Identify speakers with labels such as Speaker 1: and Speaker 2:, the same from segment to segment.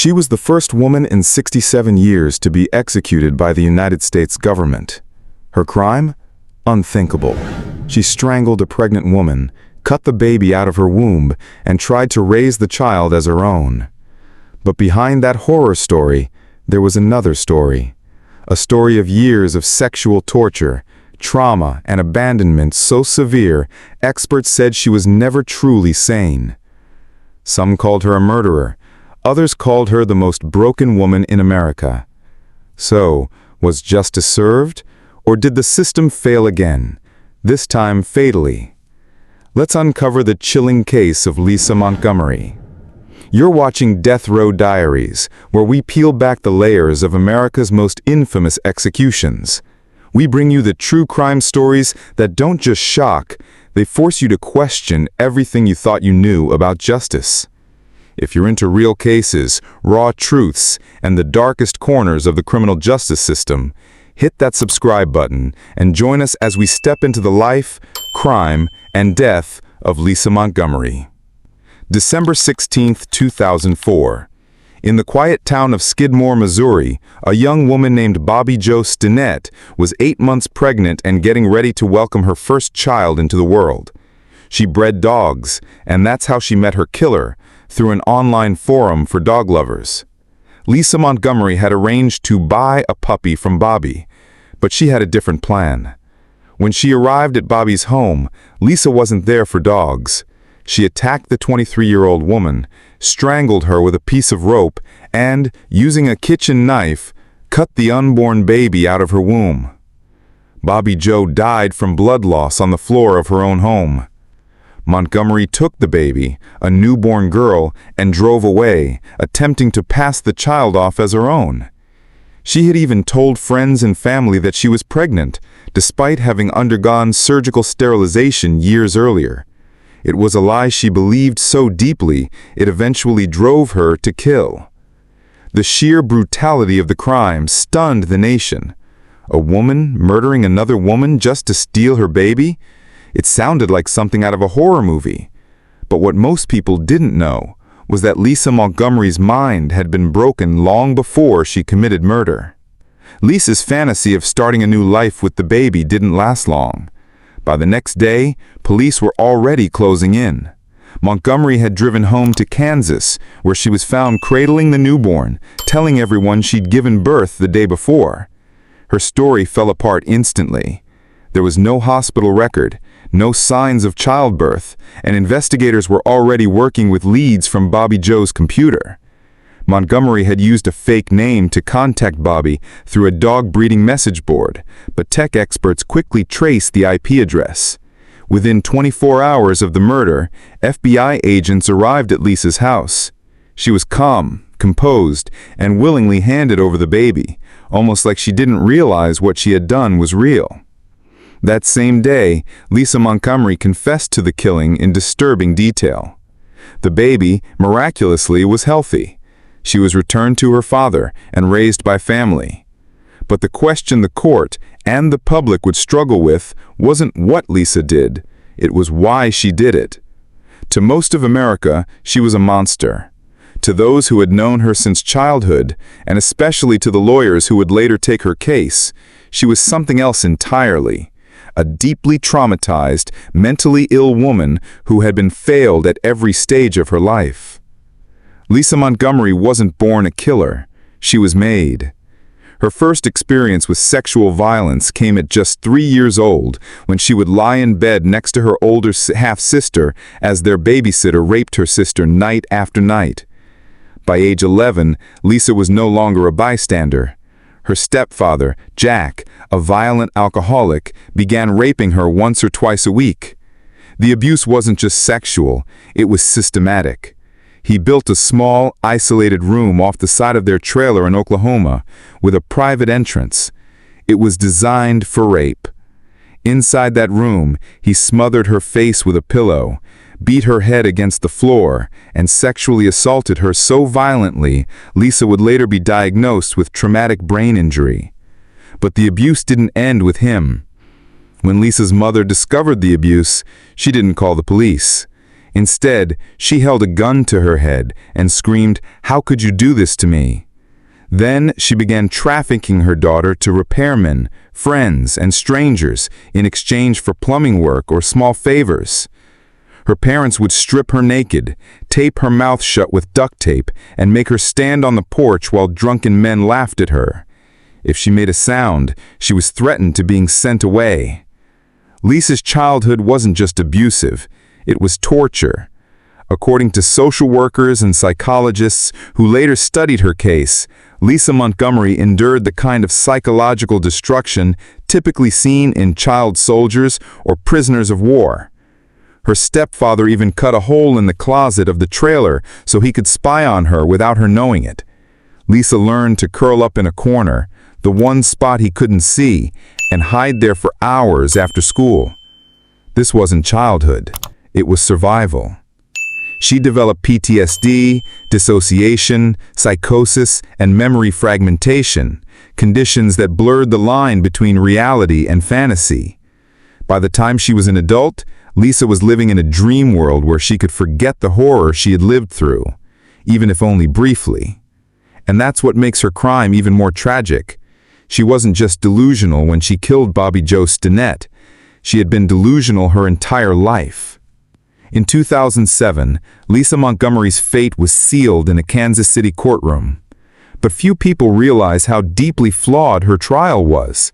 Speaker 1: She was the first woman in 67 years to be executed by the United States government. Her crime? Unthinkable. She strangled a pregnant woman, cut the baby out of her womb, and tried to raise the child as her own. But behind that horror story, there was another story. A story of years of sexual torture, trauma, and abandonment so severe, experts said she was never truly sane. Some called her a murderer. Others called her the most broken woman in America. So, was justice served? Or did the system fail again, this time fatally? Let's uncover the chilling case of Lisa Montgomery. You're watching Death Row Diaries, where we peel back the layers of America's most infamous executions. We bring you the true crime stories that don't just shock, they force you to question everything you thought you knew about justice. If you're into real cases, raw truths, and the darkest corners of the criminal justice system, hit that subscribe button and join us as we step into the life, crime, and death of Lisa Montgomery. December 16, 2004. In the quiet town of Skidmore, Missouri, a young woman named Bobby Jo Stinnett was 8 months pregnant and getting ready to welcome her first child into the world. She bred dogs, and that's how she met her killer, through an online forum for dog lovers. Lisa Montgomery had arranged to buy a puppy from Bobby, but she had a different plan. When she arrived at Bobby's home, Lisa wasn't there for dogs. She attacked the 23-year-old woman, strangled her with a piece of rope, and, using a kitchen knife, cut the unborn baby out of her womb. Bobby Jo died from blood loss on the floor of her own home. Montgomery took the baby, a newborn girl, and drove away, attempting to pass the child off as her own. She had even told friends and family that she was pregnant, despite having undergone surgical sterilization years earlier. It was a lie she believed so deeply, it eventually drove her to kill. The sheer brutality of the crime stunned the nation. A woman murdering another woman just to steal her baby? It sounded like something out of a horror movie. But what most people didn't know was that Lisa Montgomery's mind had been broken long before she committed murder. Lisa's fantasy of starting a new life with the baby didn't last long. By the next day, police were already closing in. Montgomery had driven home to Kansas, where she was found cradling the newborn, telling everyone she'd given birth the day before. Her story fell apart instantly. There was no hospital record, no signs of childbirth, and investigators were already working with leads from Bobby Jo's computer. Montgomery had used a fake name to contact Bobby through a dog breeding message board, but tech experts quickly traced the IP address. Within 24 hours of the murder, FBI agents arrived at Lisa's house. She was calm, composed, and willingly handed over the baby, almost like she didn't realize what she had done was real. That same day, Lisa Montgomery confessed to the killing in disturbing detail. The baby, miraculously, was healthy. She was returned to her father and raised by family. But the question the court and the public would struggle with wasn't what Lisa did, it was why she did it. To most of America, she was a monster. To those who had known her since childhood, and especially to the lawyers who would later take her case, she was something else entirely. A deeply traumatized, mentally ill woman who had been failed at every stage of her life. Lisa Montgomery wasn't born a killer, she was made. Her first experience with sexual violence came at just 3 years old, when she would lie in bed next to her older half-sister as their babysitter raped her sister night after night. By age 11, Lisa was no longer a bystander. Her stepfather, Jack, a violent alcoholic, began raping her once or twice a week. The abuse wasn't just sexual, it was systematic. He built a small, isolated room off the side of their trailer in Oklahoma, with a private entrance. It was designed for rape. Inside that room, he smothered her face with a pillow, beat her head against the floor, and sexually assaulted her so violently, Lisa would later be diagnosed with traumatic brain injury. But the abuse didn't end with him. When Lisa's mother discovered the abuse, she didn't call the police. Instead, she held a gun to her head and screamed, "How could you do this to me?" Then she began trafficking her daughter to repairmen, friends, and strangers in exchange for plumbing work or small favors. Her parents would strip her naked, tape her mouth shut with duct tape, and make her stand on the porch while drunken men laughed at her. If she made a sound, she was threatened to being sent away. Lisa's childhood wasn't just abusive, it was torture. According to social workers and psychologists who later studied her case, Lisa Montgomery endured the kind of psychological destruction typically seen in child soldiers or prisoners of war. Her stepfather even cut a hole in the closet of the trailer so he could spy on her without her knowing it. Lisa learned to curl up in a corner, the one spot he couldn't see, and hide there for hours after school. This wasn't childhood, it was survival. She developed PTSD, dissociation, psychosis, and memory fragmentation, conditions that blurred the line between reality and fantasy. By the time she was an adult, Lisa was living in a dream world where she could forget the horror she had lived through, even if only briefly. And that's what makes her crime even more tragic. She wasn't just delusional when she killed Bobby Joe Stinnett. She had been delusional her entire life. In 2007, Lisa Montgomery's fate was sealed in a Kansas City courtroom. But few people realize how deeply flawed her trial was.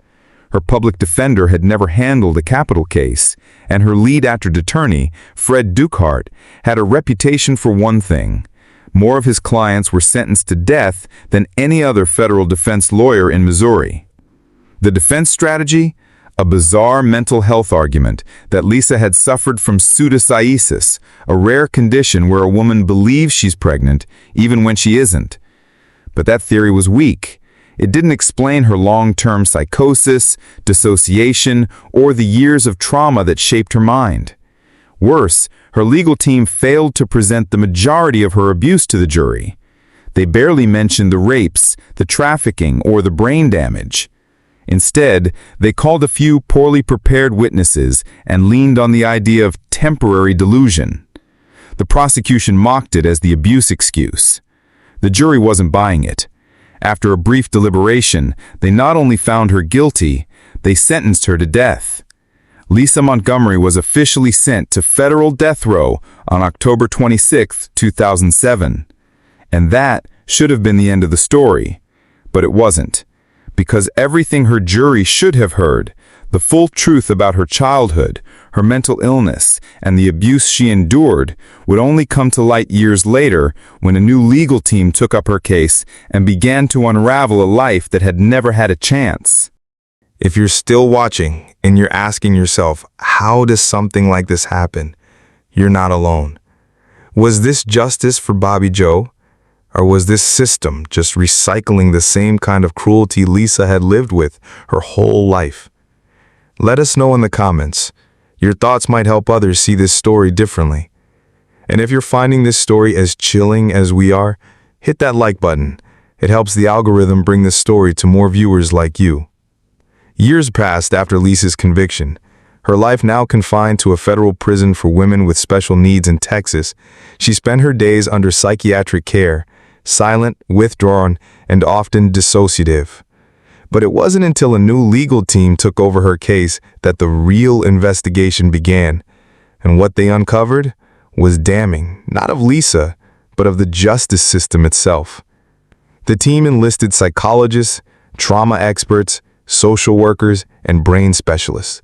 Speaker 1: Her public defender had never handled a capital case, and her lead actor's attorney, Fred Dukhart, had a reputation for one thing. More of his clients were sentenced to death than any other federal defense lawyer in Missouri. The defense strategy? A bizarre mental health argument that Lisa had suffered from pseudocyesis, a rare condition where a woman believes she's pregnant even when she isn't. But that theory was weak. It didn't explain her long-term psychosis, dissociation, or the years of trauma that shaped her mind. Worse, her legal team failed to present the majority of her abuse to the jury. They barely mentioned the rapes, the trafficking, or the brain damage. Instead, they called a few poorly prepared witnesses and leaned on the idea of temporary delusion. The prosecution mocked it as the abuse excuse. The jury wasn't buying it. After a brief deliberation, they not only found her guilty, they sentenced her to death. Lisa Montgomery was officially sent to federal death row on October 26, 2007. And that should have been the end of the story. But it wasn't. Because everything her jury should have heard, the full truth about her childhood, her mental illness, and the abuse she endured, would only come to light years later when a new legal team took up her case and began to unravel a life that had never had a chance.
Speaker 2: If you're still watching and you're asking yourself, how does something like this happen? You're not alone. Was this justice for Bobby Joe? Or was this system just recycling the same kind of cruelty Lisa had lived with her whole life? Let us know in the comments. Your thoughts might help others see this story differently. And if you're finding this story as chilling as we are, hit that like button. It helps the algorithm bring this story to more viewers like you. Years passed after Lisa's conviction. Her life now confined to a federal prison for women with special needs in Texas, she spent her days under psychiatric care, silent, withdrawn, and often dissociative. But it wasn't until a new legal team took over her case that the real investigation began. And what they uncovered was damning, not of Lisa, but of the justice system itself. The team enlisted psychologists, trauma experts, social workers, and brain specialists.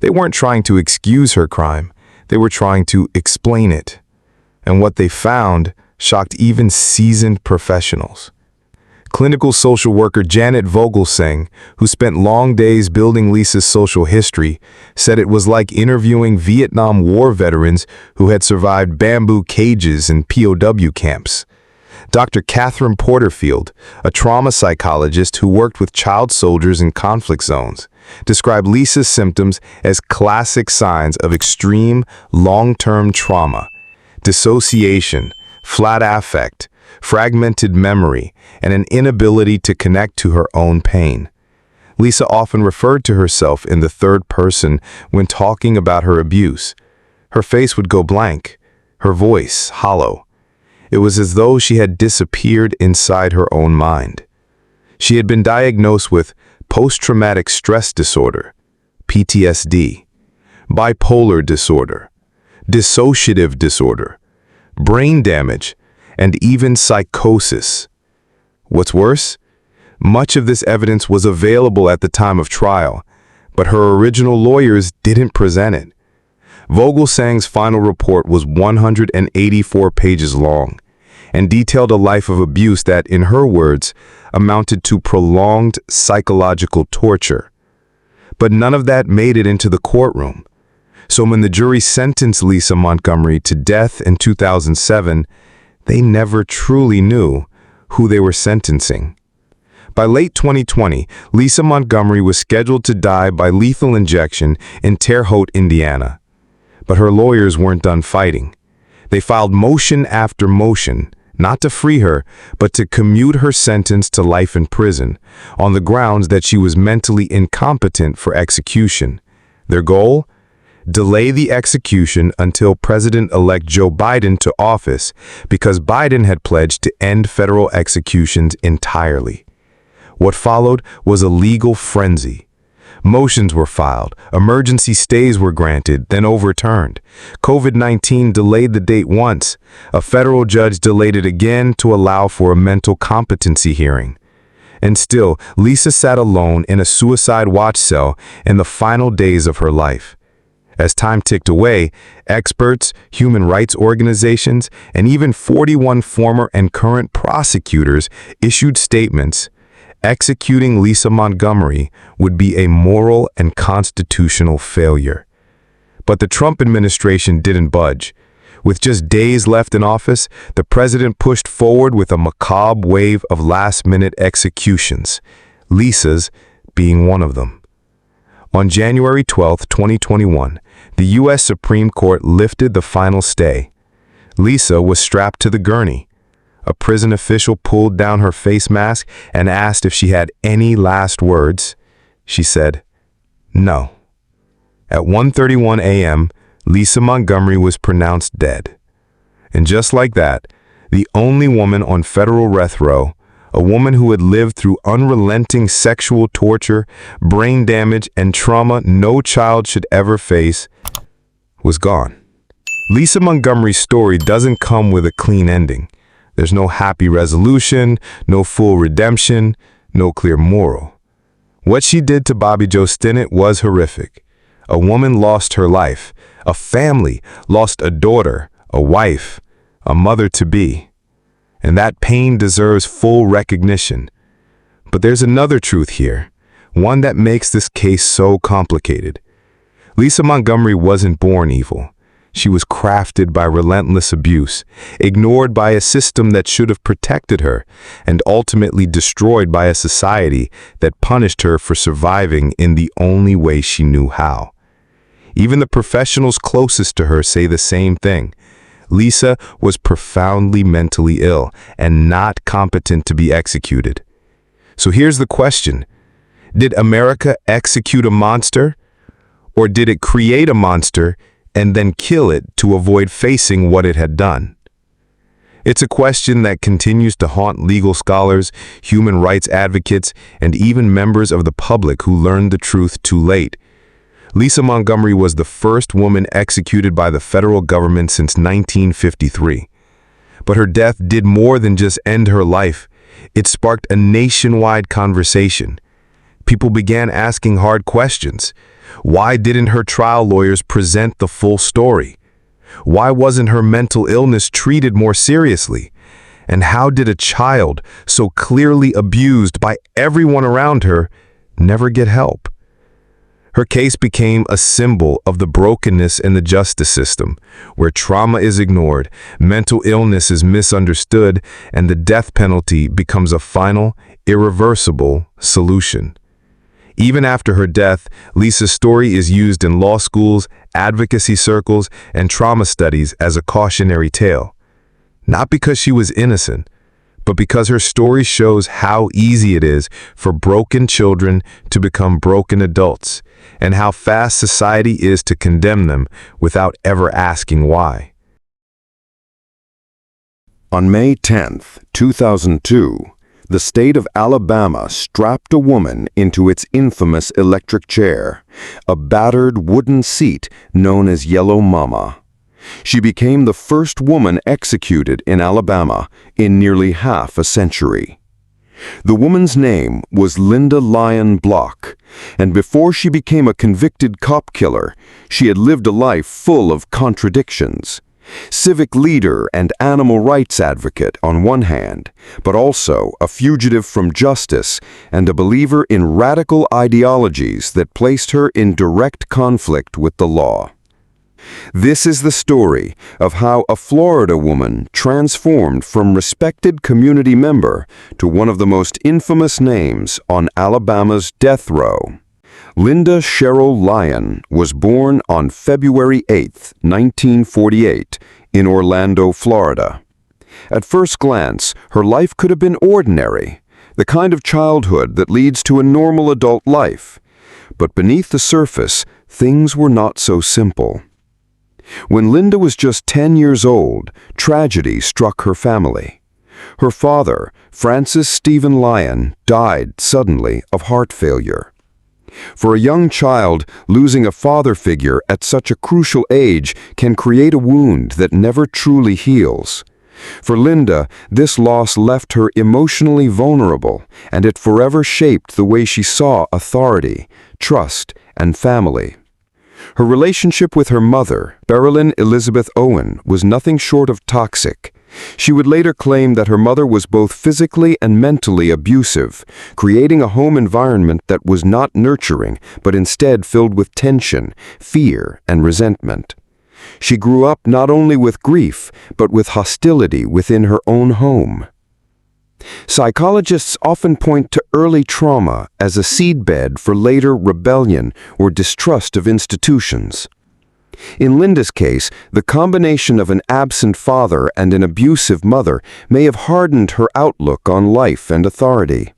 Speaker 2: They weren't trying to excuse her crime, they were trying to explain it. And what they found shocked even seasoned professionals. Clinical social worker Janet Vogelsang, who spent long days building Lisa's social history, said it was like interviewing Vietnam War veterans who had survived bamboo cages and POW camps. Dr. Catherine Porterfield, a trauma psychologist who worked with child soldiers in conflict zones, described Lisa's symptoms as classic signs of extreme, long-term trauma: dissociation, flat affect, fragmented memory, and an inability to connect to her own pain. Lisa often referred to herself in the third person when talking about her abuse. Her face would go blank.
Speaker 1: her voice hollow. It was as though she had disappeared inside her own mind. She had been diagnosed with post-traumatic stress disorder, PTSD, bipolar disorder, dissociative disorder, brain damage, and even psychosis. What's worse, much of this evidence was available at the time of trial, but her original lawyers didn't present it. Vogelsang's final report was 184 pages long and detailed a life of abuse that, in her words, amounted to prolonged psychological torture. But none of that made it into the courtroom. So when the jury sentenced Lisa Montgomery to death in 2007, they never truly knew who they were sentencing. By late 2020, Lisa Montgomery was scheduled to die by lethal injection in Terre Haute, Indiana. But her lawyers weren't done fighting. They filed motion after motion, not to free her, but to commute her sentence to life in prison, on the grounds that she was mentally incompetent for execution. Their goal? Delay the execution until President-elect Joe Biden took office, because Biden had pledged to end federal executions entirely. What followed was a legal frenzy. Motions were filed, emergency stays were granted, then overturned. COVID-19 delayed the date once. A federal judge delayed it again to allow for a mental competency hearing. And still, Lisa sat alone in a suicide watch cell in the final days of her life. As time ticked away, experts, human rights organizations, and even 41 former and current prosecutors issued statements. Executing Lisa Montgomery would be a moral and constitutional failure. But the Trump administration didn't budge. With just days left in office, the president pushed forward with a macabre wave of last-minute executions, Lisa's being one of them. On January 12, 2021, the U.S. Supreme Court lifted the final stay. Lisa was strapped to the gurney. A prison official pulled down her face mask and asked if she had any last words. She said, "No." At 1:31 a.m., Lisa Montgomery was pronounced dead. And just like that, the only woman on federal death row, a woman who had lived through unrelenting sexual torture, brain damage, and trauma no child should ever face, was gone. Lisa Montgomery's story doesn't come with a clean ending. There's no happy resolution, no full redemption, no clear moral. What she did to Bobby Joe Stinnett was horrific. A woman lost her life. A family lost a daughter, a wife, a mother-to-be. And that pain deserves full recognition. But there's another truth here, one that makes this case so complicated. Lisa Montgomery wasn't born evil. She was crafted by relentless abuse, ignored by a system that should have protected her, and ultimately destroyed by a society that punished her for surviving in the only way she knew how. Even the professionals closest to her say the same thing. Lisa was profoundly mentally ill and not competent to be executed. So here's the question. Did America execute a monster? Or did it create a monster and then kill it to avoid facing what it had done? It's a question that continues to haunt legal scholars, human rights advocates, and even members of the public who learned the truth too late. Lisa Montgomery was the first woman executed by the federal government since 1953. But her death did more than just end her life. It sparked a nationwide conversation. People began asking hard questions. Why didn't her trial lawyers present the full story? Why wasn't her mental illness treated more seriously? And how did a child so clearly abused by everyone around her never get help? Her case became a symbol of the brokenness in the justice system, where trauma is ignored, mental illness is misunderstood, and the death penalty becomes a final, irreversible solution. Even after her death, Lisa's story is used in law schools, advocacy circles, and trauma studies as a cautionary tale. Not because she was innocent, but because her story shows how easy it is for broken children to become broken adults, and how fast society is to condemn them without ever asking why.
Speaker 3: On May 10, 2002, the state of Alabama strapped a woman into its infamous electric chair, a battered wooden seat known as Yellow Mama. She became the first woman executed in Alabama in nearly half a century. The woman's name was Lynda Lyon Block, and before she became a convicted cop killer, she had lived a life full of contradictions. Civic leader and animal rights advocate on one hand, but also a fugitive from justice and a believer in radical ideologies that placed her in direct conflict with the law. This is the story of how a Florida woman transformed from respected community member to one of the most infamous names on Alabama's death row. Lynda Cheryl Lyon was born on February 8, 1948, in Orlando, Florida. At first glance, her life could have been ordinary, the kind of childhood that leads to a normal adult life. But beneath the surface, things were not so simple. When Lynda was just 10 years old, tragedy struck her family. Her father, Francis Stephen Lyon, died suddenly of heart failure. For a young child, losing a father figure at such a crucial age can create a wound that never truly heals. For Lynda, this loss left her emotionally vulnerable, and it forever shaped the way she saw authority, trust, and family. Her relationship with her mother, Berilyn Elizabeth Owen, was nothing short of toxic. She would later claim that her mother was both physically and mentally abusive, creating a home environment that was not nurturing, but instead filled with tension, fear, and resentment. She grew up not only with grief, but with hostility within her own home. Psychologists often point to early trauma as a seedbed for later rebellion or distrust of institutions. In Lynda's case, the combination of an absent father and an abusive mother may have hardened her outlook on life and authority.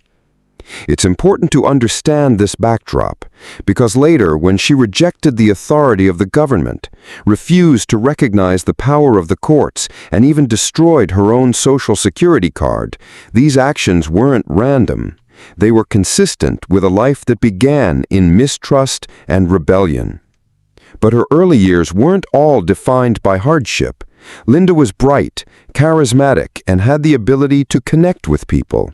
Speaker 3: It's important to understand this backdrop, because later, when she rejected the authority of the government, refused to recognize the power of the courts, and even destroyed her own Social Security card, these actions weren't random. They were consistent with a life that began in mistrust and rebellion. But her early years weren't all defined by hardship. Lynda was bright, charismatic, and had the ability to connect with people.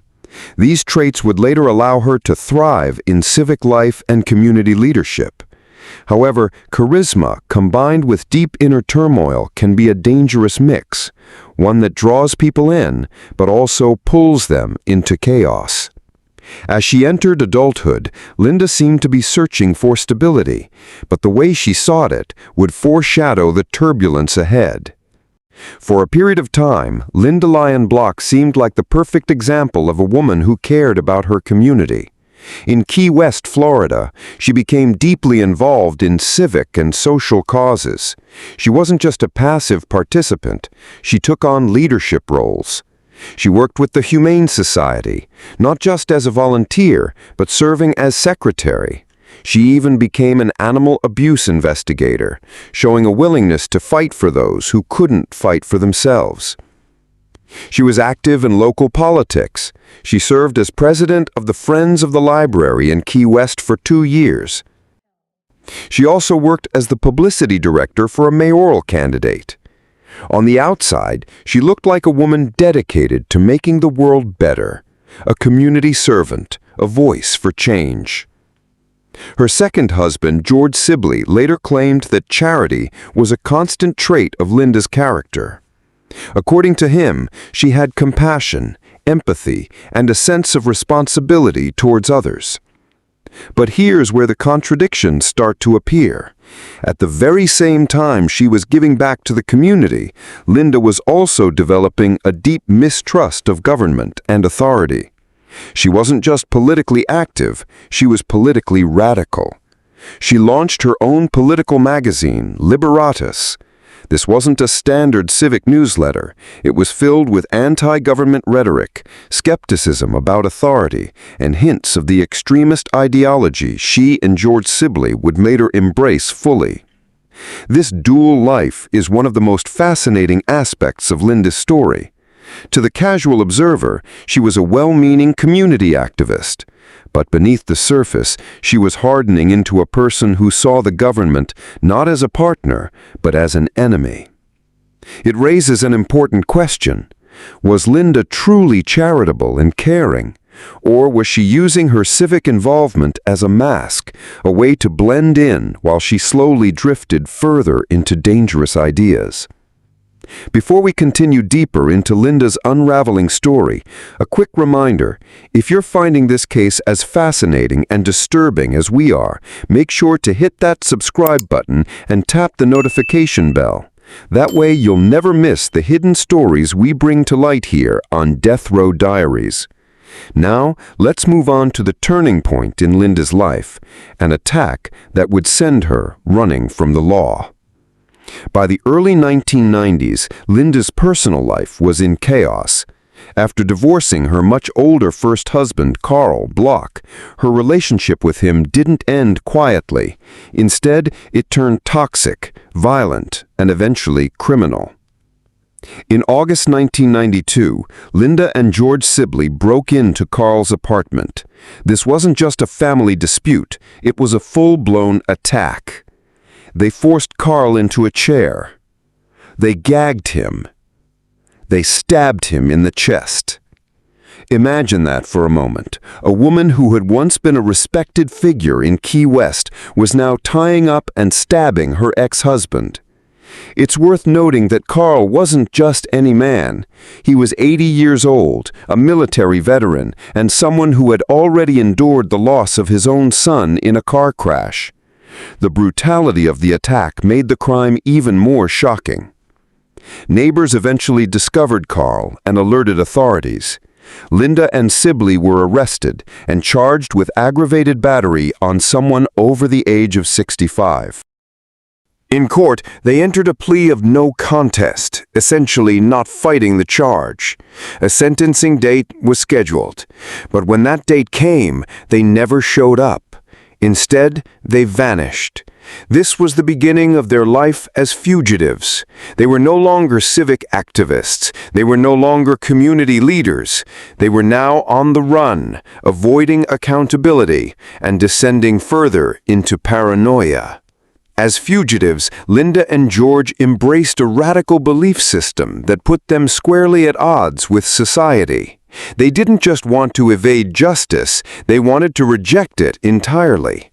Speaker 3: These traits would later allow her to thrive in civic life and community leadership. However, charisma combined with deep inner turmoil can be a dangerous mix, one that draws people in, but also pulls them into chaos. As she entered adulthood, Lynda seemed to be searching for stability, but the way she sought it would foreshadow the turbulence ahead. For a period of time, Lynda Lyon Block seemed like the perfect example of a woman who cared about her community. In Key West, Florida, she became deeply involved in civic and social causes. She wasn't just a passive participant, she took on leadership roles. She worked with the Humane Society, not just as a volunteer, but serving as secretary. She even became an animal abuse investigator, showing a willingness to fight for those who couldn't fight for themselves. She was active in local politics. She served as president of the Friends of the Library in Key West for 2 years. She also worked as the publicity director for a mayoral candidate. On the outside, she looked like a woman dedicated to making the world better, a community servant, a voice for change. Her second husband, George Sibley, later claimed that charity was a constant trait of Lynda's character. According to him, she had compassion, empathy, and a sense of responsibility towards others. But here's where the contradictions start to appear. At the very same time she was giving back to the community, Lynda was also developing a deep mistrust of government and authority. She wasn't just politically active, she was politically radical. She launched her own political magazine, Liberatus. This wasn't a standard civic newsletter. It was filled with anti-government rhetoric, skepticism about authority, and hints of the extremist ideology she and George Sibley would later embrace fully. This dual life is one of the most fascinating aspects of Lynda's story. To the casual observer, she was a well-meaning community activist. But beneath the surface, she was hardening into a person who saw the government not as a partner, but as an enemy. It raises an important question. Was Lynda truly charitable and caring? Or was she using her civic involvement as a mask, a way to blend in while she slowly drifted further into dangerous ideas? Before we continue deeper into Lynda's unraveling story, a quick reminder: if you're finding this case as fascinating and disturbing as we are, make sure to hit that subscribe button and tap the notification bell. That way you'll never miss the hidden stories we bring to light here on Death Row Diaries. Now, let's move on to the turning point in Lynda's life, an attack that would send her running from the law. By the early 1990s, Lynda's personal life was in chaos. After divorcing her much older first husband, Carl Bloch, her relationship with him didn't end quietly. Instead, it turned toxic, violent, and eventually criminal. In August 1992, Lynda and George Sibley broke into Carl's apartment. This wasn't just a family dispute, it was a full-blown attack. They forced Carl into a chair. They gagged him. They stabbed him in the chest. Imagine that for a moment. A woman who had once been a respected figure in Key West was now tying up and stabbing her ex-husband. It's worth noting that Carl wasn't just any man. He was 80 years old, a military veteran, and someone who had already endured the loss of his own son in a car crash. The brutality of the attack made the crime even more shocking. Neighbors eventually discovered Carl and alerted authorities. Lynda and Sibley were arrested and charged with aggravated battery on someone over the age of 65. In court, they entered a plea of no contest, essentially not fighting the charge. A sentencing date was scheduled, but when that date came, they never showed up. Instead, they vanished. This was the beginning of their life as fugitives. They were no longer civic activists. They were no longer community leaders. They were now on the run, avoiding accountability and descending further into paranoia. As fugitives, Lynda and George embraced a radical belief system that put them squarely at odds with society. They didn't just want to evade justice, they wanted to reject it entirely.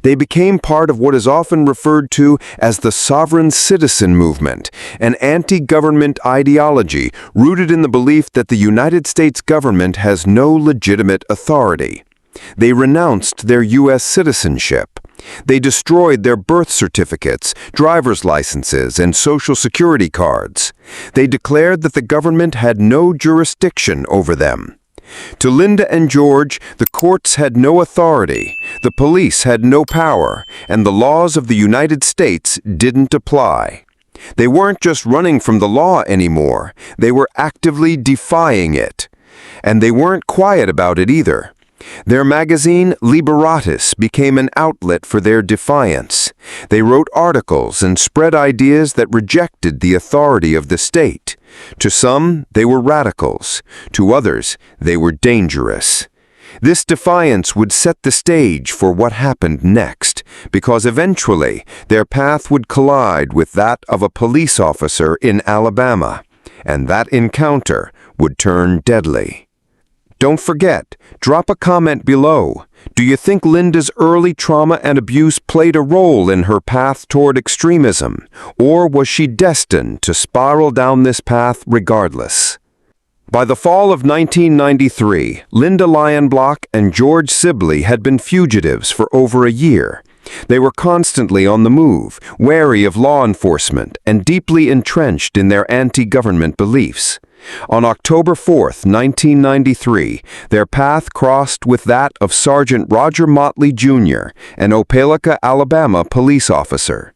Speaker 3: They became part of what is often referred to as the sovereign citizen movement, an anti-government ideology rooted in the belief that the United States government has no legitimate authority. They renounced their U.S. citizenship. They destroyed their birth certificates, driver's licenses, and social security cards. They declared that the government had no jurisdiction over them. To Lynda and George, the courts had no authority, the police had no power, and the laws of the United States didn't apply. They weren't just running from the law anymore, they were actively defying it. And they weren't quiet about it either. Their magazine, Liberatus, became an outlet for their defiance. They wrote articles and spread ideas that rejected the authority of the state. To some, they were radicals. To others, they were dangerous. This defiance would set the stage for what happened next, because eventually their path would collide with that of a police officer in Alabama, and that encounter would turn deadly. Don't forget, drop a comment below. Do you think Lynda's early trauma and abuse played a role in her path toward extremism, or was she destined to spiral down this path regardless? By the fall of 1993, Lynda Lyon Bloch and George Sibley had been fugitives for over a year. They were constantly on the move, wary of law enforcement, and deeply entrenched in their anti-government beliefs. On October 4, 1993, their path crossed with that of Sergeant Roger Motley, Jr., an Opelika, Alabama police officer.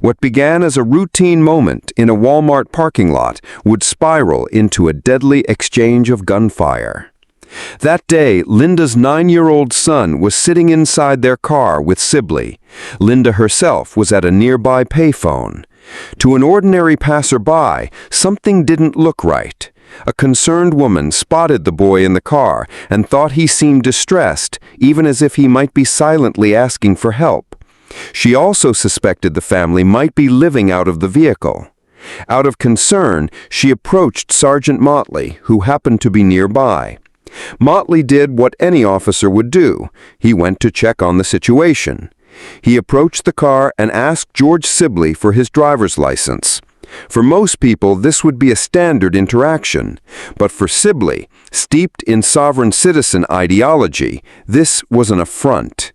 Speaker 3: What began as a routine moment in a Walmart parking lot would spiral into a deadly exchange of gunfire. That day, Lynda's 9-year-old son was sitting inside their car with Sibley. Lynda herself was at a nearby payphone. To an ordinary passerby, something didn't look right. A concerned woman spotted the boy in the car and thought he seemed distressed, even as if he might be silently asking for help. She also suspected the family might be living out of the vehicle. Out of concern, she approached Sergeant Motley, who happened to be nearby. Motley did what any officer would do. He went to check on the situation. He approached the car and asked George Sibley for his driver's license. For most people, this would be a standard interaction, but for Sibley, steeped in sovereign citizen ideology, this was an affront.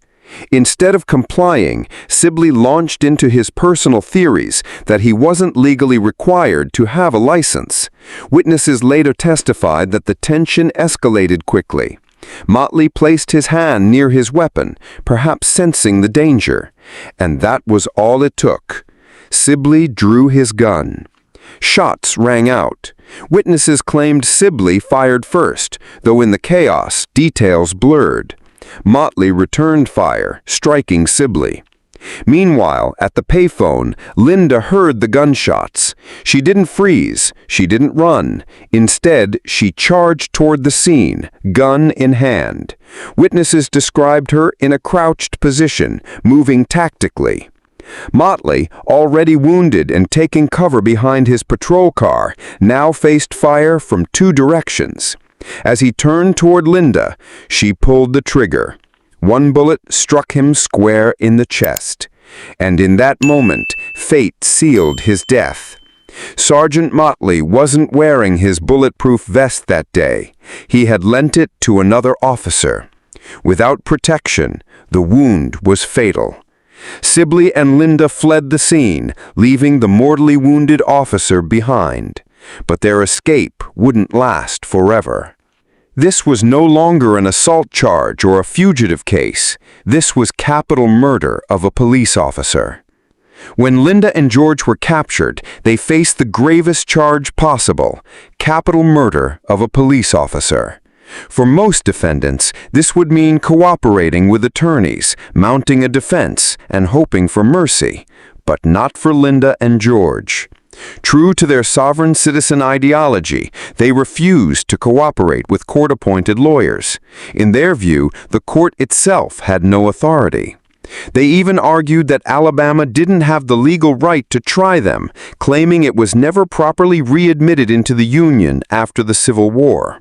Speaker 3: Instead of complying, Sibley launched into his personal theories that he wasn't legally required to have a license. Witnesses later testified that the tension escalated quickly. Motley placed his hand near his weapon, perhaps sensing the danger. And that was all it took. Sibley drew his gun. Shots rang out. Witnesses claimed Sibley fired first, though in the chaos, details blurred. Motley returned fire, striking Sibley. Meanwhile, at the payphone, Lynda heard the gunshots. She didn't freeze. She didn't run. Instead, she charged toward the scene, gun in hand. Witnesses described her in a crouched position, moving tactically. Motley, already wounded and taking cover behind his patrol car, now faced fire from two directions. As he turned toward Lynda, she pulled the trigger. One bullet struck him square in the chest. And in that moment, fate sealed his death. Sergeant Motley wasn't wearing his bulletproof vest that day. He had lent it to another officer. Without protection, the wound was fatal. Sibley and Lynda fled the scene, leaving the mortally wounded officer behind. But their escape wouldn't last forever. This was no longer an assault charge or a fugitive case. This was capital murder of a police officer. When Lynda and George were captured, they faced the gravest charge possible: capital murder of a police officer. For most defendants, this would mean cooperating with attorneys, mounting a defense, and hoping for mercy. But not for Lynda and George. True to their sovereign citizen ideology, they refused to cooperate with court-appointed lawyers. In their view, the court itself had no authority. They even argued that Alabama didn't have the legal right to try them, claiming it was never properly readmitted into the Union after the Civil War.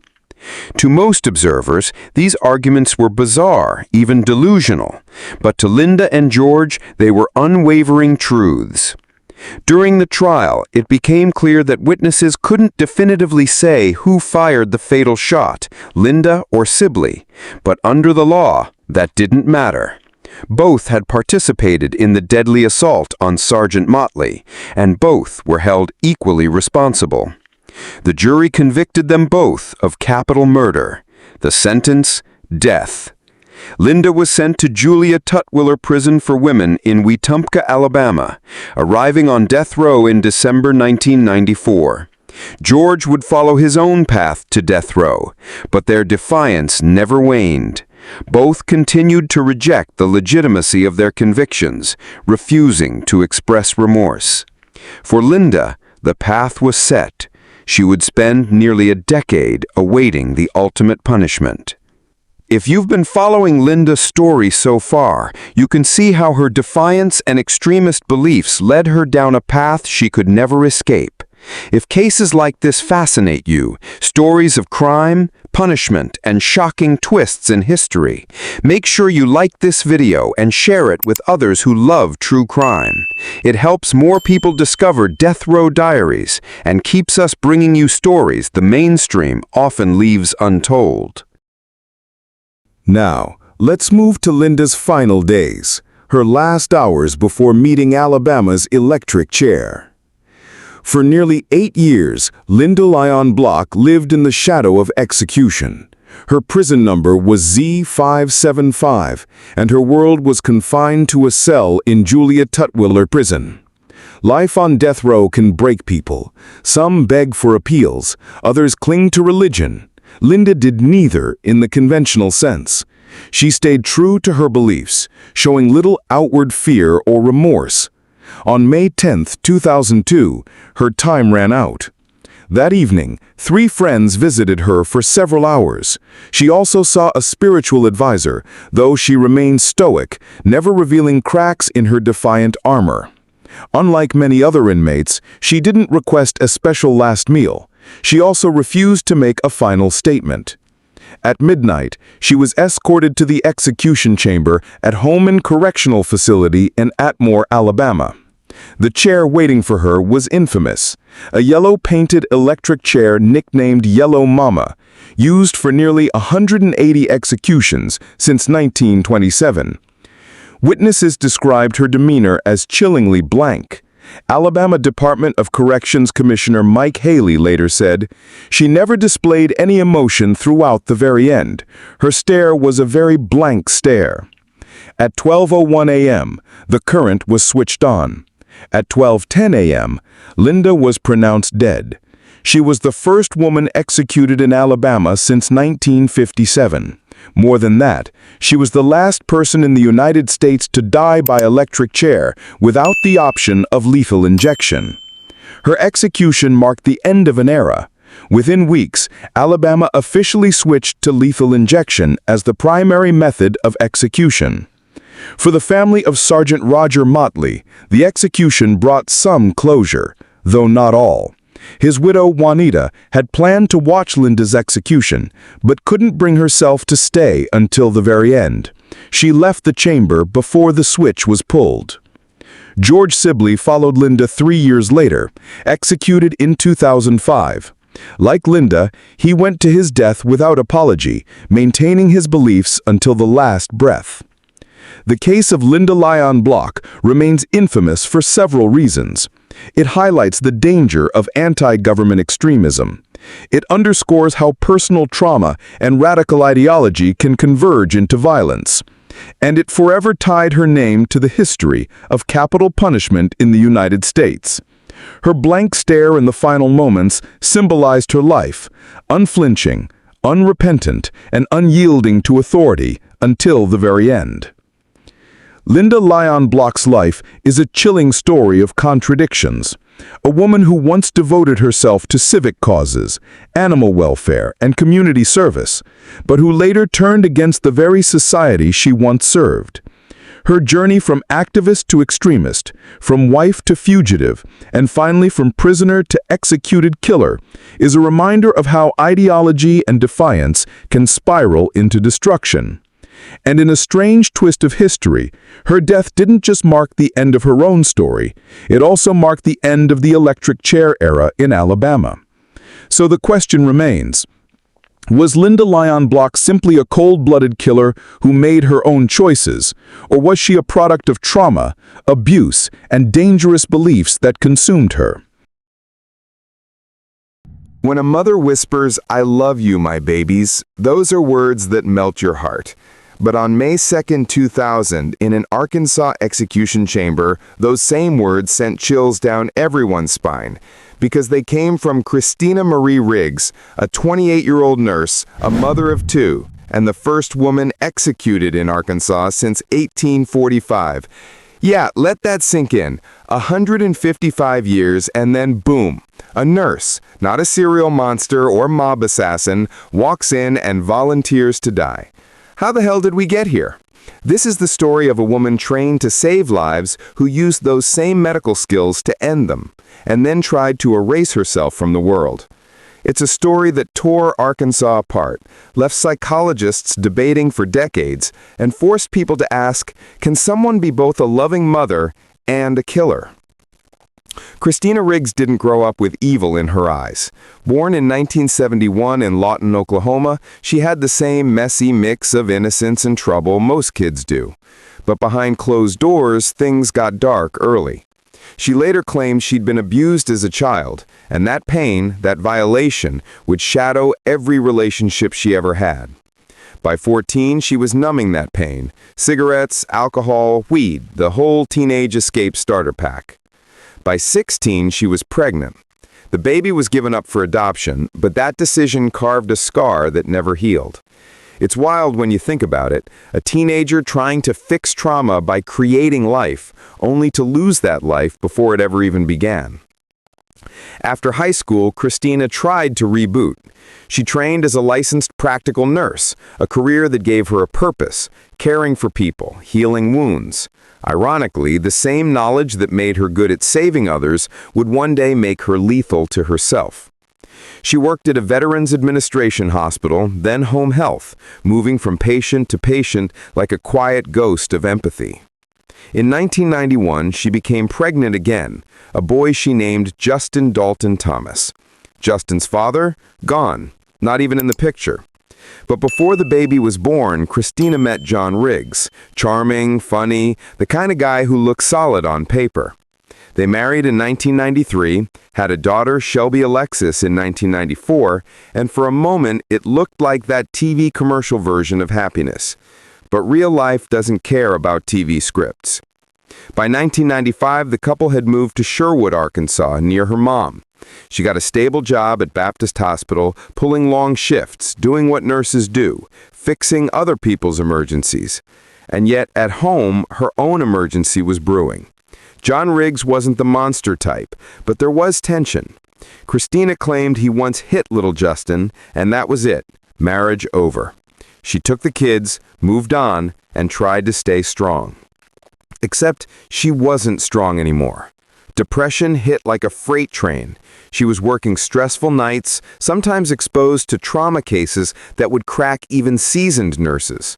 Speaker 3: To most observers, these arguments were bizarre, even delusional. But to Lynda and George, they were unwavering truths. During the trial, it became clear that witnesses couldn't definitively say who fired the fatal shot, Lynda or Sibley. But under the law, that didn't matter. Both had participated in the deadly assault on Sergeant Motley, and both were held equally responsible. The jury convicted them both of capital murder. The sentence, death. Lynda was sent to Julia Tutwiler Prison for Women in Wetumpka, Alabama, arriving on death row in December 1994. George would follow his own path to death row, but their defiance never waned. Both continued to reject the legitimacy of their convictions, refusing to express remorse. For Lynda, the path was set. She would spend nearly a decade awaiting the ultimate punishment. If you've been following Lynda's story so far, you can see how her defiance and extremist beliefs led her down a path she could never escape. If cases like this fascinate you, stories of crime, punishment, and shocking twists in history, make sure you like this video and share it with others who love true crime. It helps more people discover Death Row Diaries and keeps us bringing you stories the mainstream often leaves untold.
Speaker 1: Now, let's move to Lynda's final days, her last hours before meeting Alabama's electric chair. For nearly 8 years, Lynda Lyon Block lived in the shadow of execution. Her prison number was Z575, and her world was confined to a cell in Julia Tutwiler Prison. Life on death row can break people. Some beg for appeals, others cling to religion. Lynda did neither in the conventional sense. She stayed true to her beliefs, showing little outward fear or remorse. On May 10, 2002, her time ran out. That evening, 3 friends visited her for several hours. She also saw a spiritual advisor, though she remained stoic, never revealing cracks in her defiant armor. Unlike many other inmates, she didn't request a special last meal. She also refused to make a final statement. At midnight, she was escorted to the execution chamber at Holman Correctional Facility in Atmore, Alabama. The chair waiting for her was infamous, a yellow-painted electric chair nicknamed Yellow Mama, used for nearly 180 executions since 1927. Witnesses described her demeanor as chillingly blank. Alabama Department of Corrections Commissioner Mike Haley later said, "She never displayed any emotion throughout the very end. Her stare was a very blank stare." At 12:01 a.m., the current was switched on. At 12:10 a.m., Lynda was pronounced dead. She was the first woman executed in Alabama since 1957. More than that, she was the last person in the United States to die by electric chair without the option of lethal injection. Her execution marked the end of an era. Within weeks, Alabama officially switched to lethal injection as the primary method of execution. For the family of Sergeant Roger Motley, the execution brought some closure, though not all. His widow, Juanita, had planned to watch Lynda's execution, but couldn't bring herself to stay until the very end. She left the chamber before the switch was pulled. George Sibley followed Lynda 3 years later, executed in 2005. Like Lynda, he went to his death without apology, maintaining his beliefs until the last breath. The case of Lynda Lyon Block remains infamous for several reasons. It highlights the danger of anti-government extremism. It underscores how personal trauma and radical ideology can converge into violence. And it forever tied her name to the history of capital punishment in the United States. Her blank stare in the final moments symbolized her life, unflinching, unrepentant, and unyielding to authority until the very end. Lynda Lyon Block's life is a chilling story of contradictions. A woman who once devoted herself to civic causes, animal welfare, and community service, but who later turned against the very society she once served. Her journey from activist to extremist, from wife to fugitive, and finally from prisoner to executed killer, is a reminder of how ideology and defiance can spiral into destruction. And in a strange twist of history, her death didn't just mark the end of her own story, it also marked the end of the electric chair era in Alabama. So the question remains, was Lynda Lyon Block simply a cold-blooded killer who made her own choices, or was she a product of trauma, abuse, and dangerous beliefs that consumed her?
Speaker 2: When a mother whispers, "I love you, my babies," those are words that melt your heart. But on May 2, 2000, in an Arkansas execution chamber, those same words sent chills down everyone's spine, because they came from Christina Marie Riggs, a 28-year-old nurse, a mother of 2, and the first woman executed in Arkansas since 1845. Yeah, let that sink in. 155 years and then boom, a nurse, not a serial monster or mob assassin, walks in and volunteers to die. How the hell did we get here? This is the story of a woman trained to save lives who used those same medical skills to end them, and then tried to erase herself from the world. It's a story that tore Arkansas apart, left psychologists debating for decades, and forced people to ask, can someone be both a loving mother and a killer? Christina Riggs didn't grow up with evil in her eyes. Born in 1971 in Lawton, Oklahoma, she had the same messy mix of innocence and trouble most kids do. But behind closed doors, things got dark early. She later claimed she'd been abused as a child, and that pain, that violation, would shadow every relationship she ever had. By 14, she was numbing that pain. Cigarettes, alcohol, weed, the whole teenage escape starter pack. By 16, she was pregnant. The baby was given up for adoption, but that decision carved a scar that never healed. It's wild when you think about it, a teenager trying to fix trauma by creating life, only to lose that life before it ever even began.
Speaker 1: After high school, Christina tried to reboot. She trained as a licensed practical nurse, a career that gave her a purpose, caring for people, healing wounds. Ironically, the same knowledge that made her good at saving others would one day make her lethal to herself. She worked at a Veterans Administration hospital, then home health, moving from patient to patient like a quiet ghost of empathy. In 1991, she became pregnant again, a boy she named Justin Dalton Thomas. Justin's father? Gone, not even in the picture. But before the baby was born, Christina met John Riggs, charming, funny, the kind of guy who looks solid on paper. They married in 1993, had a daughter, Shelby Alexis, in 1994, and for a moment it looked like that TV commercial version of happiness. But real life doesn't care about TV scripts. By 1995, the couple had moved to Sherwood, Arkansas, near her mom. She got a stable job at Baptist Hospital, pulling long shifts, doing what nurses do, fixing other people's emergencies. And yet, at home, her own emergency was brewing. John Riggs wasn't the monster type, but there was tension. Christina claimed he once hit little Justin, and that was it. Marriage over. She took the kids, moved on, and tried to stay strong. Except she wasn't strong anymore. Depression hit like a freight train. She was working stressful nights, sometimes exposed to trauma cases that would crack even seasoned nurses.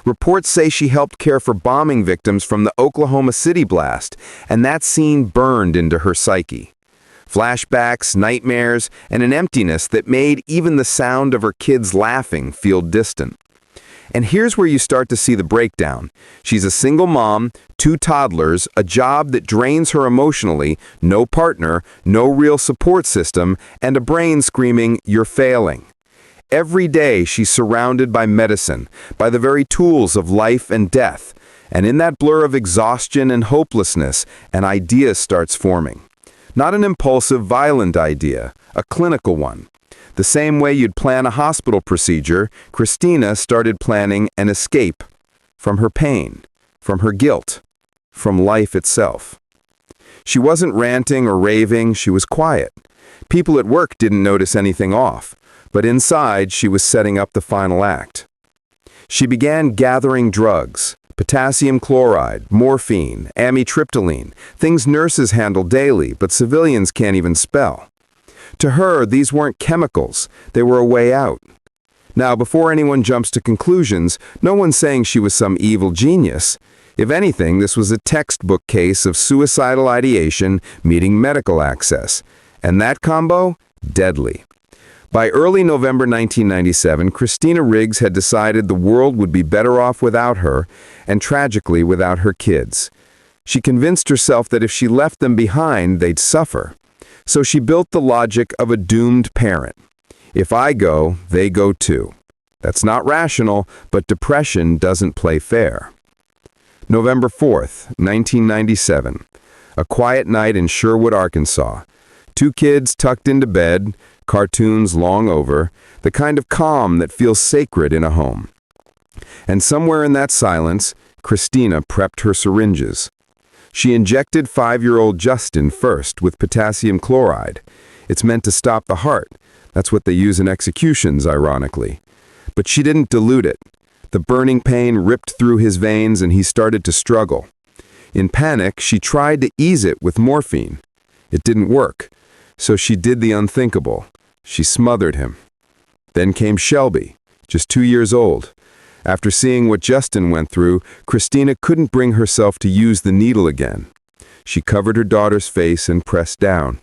Speaker 1: Reports say she helped care for bombing victims from the Oklahoma City blast, and that scene burned into her psyche. Flashbacks, nightmares, and an emptiness that made even the sound of her kids laughing feel distant. And here's where you start to see the breakdown. She's a single mom, 2 toddlers, a job that drains her emotionally, no partner, no real support system, and a brain screaming, "You're failing." Every day she's surrounded by medicine, by the very tools of life and death. And in that blur of exhaustion and hopelessness, an idea starts forming. Not an impulsive, violent idea, a clinical one. The same way you'd plan a hospital procedure, Christina started planning an escape from her pain, from her guilt, from life itself. She wasn't ranting or raving, she was quiet. People at work didn't notice anything off, but inside she was setting up the final act. She began gathering drugs, potassium chloride, morphine, amitriptyline, things nurses handle daily, but civilians can't even spell. To her, these weren't chemicals, they were a way out. Now, before anyone jumps to conclusions, no one's saying she was some evil genius. If anything, this was a textbook case of suicidal ideation meeting medical access. And that combo? Deadly. By early November 1997, Christina Riggs had decided the world would be better off without her, and tragically without her kids. She convinced herself that if she left them behind, they'd suffer. So she built the logic of a doomed parent. If I go, they go too. That's not rational, but depression doesn't play fair. November 4th, 1997. A quiet night in Sherwood, Arkansas. 2 kids tucked into bed, cartoons long over, the kind of calm that feels sacred in a home. And somewhere in that silence, Christina prepped her syringes. She injected 5-year-old Justin first with potassium chloride. It's meant to stop the heart. That's what they use in executions, ironically. But she didn't dilute it. The burning pain ripped through his veins and he started to struggle. In panic, she tried to ease it with morphine. It didn't work. So she did the unthinkable. She smothered him. Then came Shelby, just 2 years old. After seeing what Justin went through, Christina couldn't bring herself to use the needle again. She covered her daughter's face and pressed down.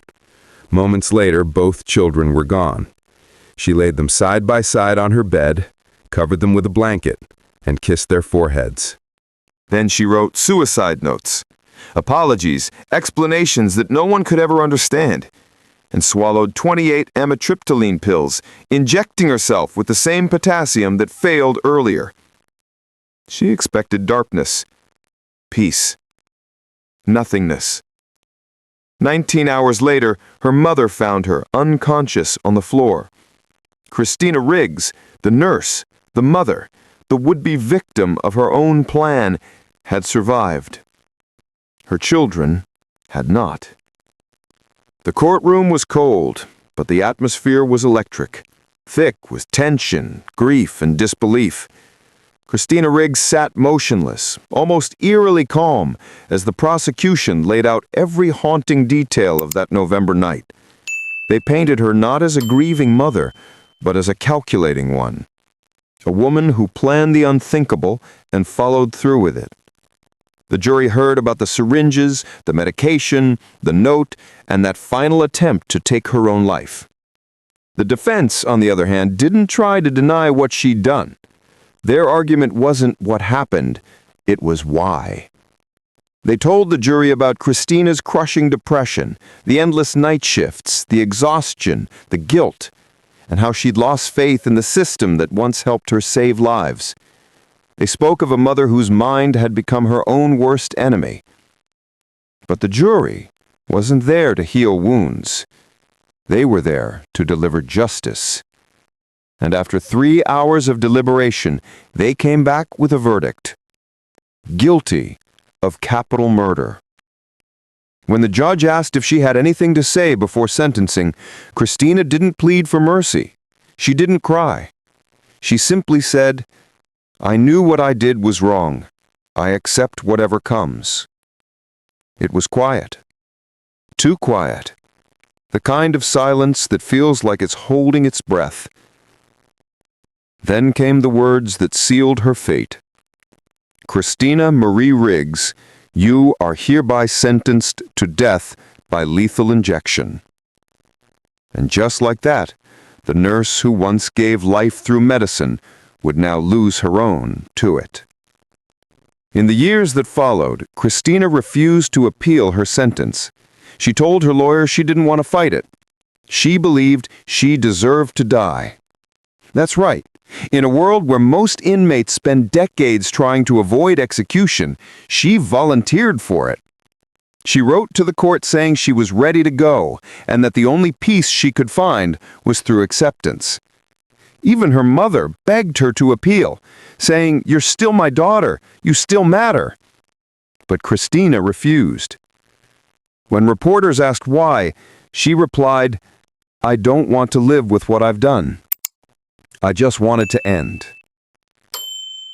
Speaker 1: Moments later, both children were gone. She laid them side by side on her bed, covered them with a blanket, and kissed their foreheads.
Speaker 2: Then she wrote suicide notes, apologies, explanations that no one could ever understand, and swallowed 28 amitriptyline pills, injecting herself with the same potassium that failed earlier. She expected darkness, peace, nothingness. 19 hours later, her mother found her unconscious on the floor. Christina Riggs, the nurse, the mother, the would-be victim of her own plan, had survived. Her children had not.
Speaker 3: The courtroom was cold, but the atmosphere was electric, thick with tension, grief, and disbelief. Christina Riggs sat motionless, almost eerily calm, as the prosecution laid out every haunting detail of that November night. They painted her not as a grieving mother, but as a calculating one. A woman who planned the unthinkable and followed through with it. The jury heard about the syringes, the medication, the note, and that final attempt to take her own life. The defense, on the other hand, didn't try to deny what she'd done. Their argument wasn't what happened, it was why. They told the jury about Christina's crushing depression, the endless night shifts, the exhaustion, the guilt, and how she'd lost faith in the system that once helped her save lives. They spoke of a mother whose mind had become her own worst enemy. But the jury wasn't there to heal wounds. They were there to deliver justice. And after 3 hours of deliberation, they came back with a verdict. Guilty of capital murder. When the judge asked if she had anything to say before sentencing, Christina didn't plead for mercy. She didn't cry. She simply said, "I knew what I did was wrong. I accept whatever comes." It was quiet. Too quiet. The kind of silence that feels like it's holding its breath. Then came the words that sealed her fate. Christina Marie Riggs, you are hereby sentenced to death by lethal injection. And just like that, the nurse who once gave life through medicine would now lose her own to it. In the years that followed, Christina refused to appeal her sentence. She told her lawyer she didn't want to fight it. She believed she deserved to die. That's right. In a world where most inmates spend decades trying to avoid execution, she volunteered for it. She wrote to the court saying she was ready to go and that the only peace she could find was through acceptance. Even her mother begged her to appeal, saying, "You're still my daughter. You still matter." But Christina refused. When reporters asked why, she replied, "I don't want to live with what I've done. I just want it to end."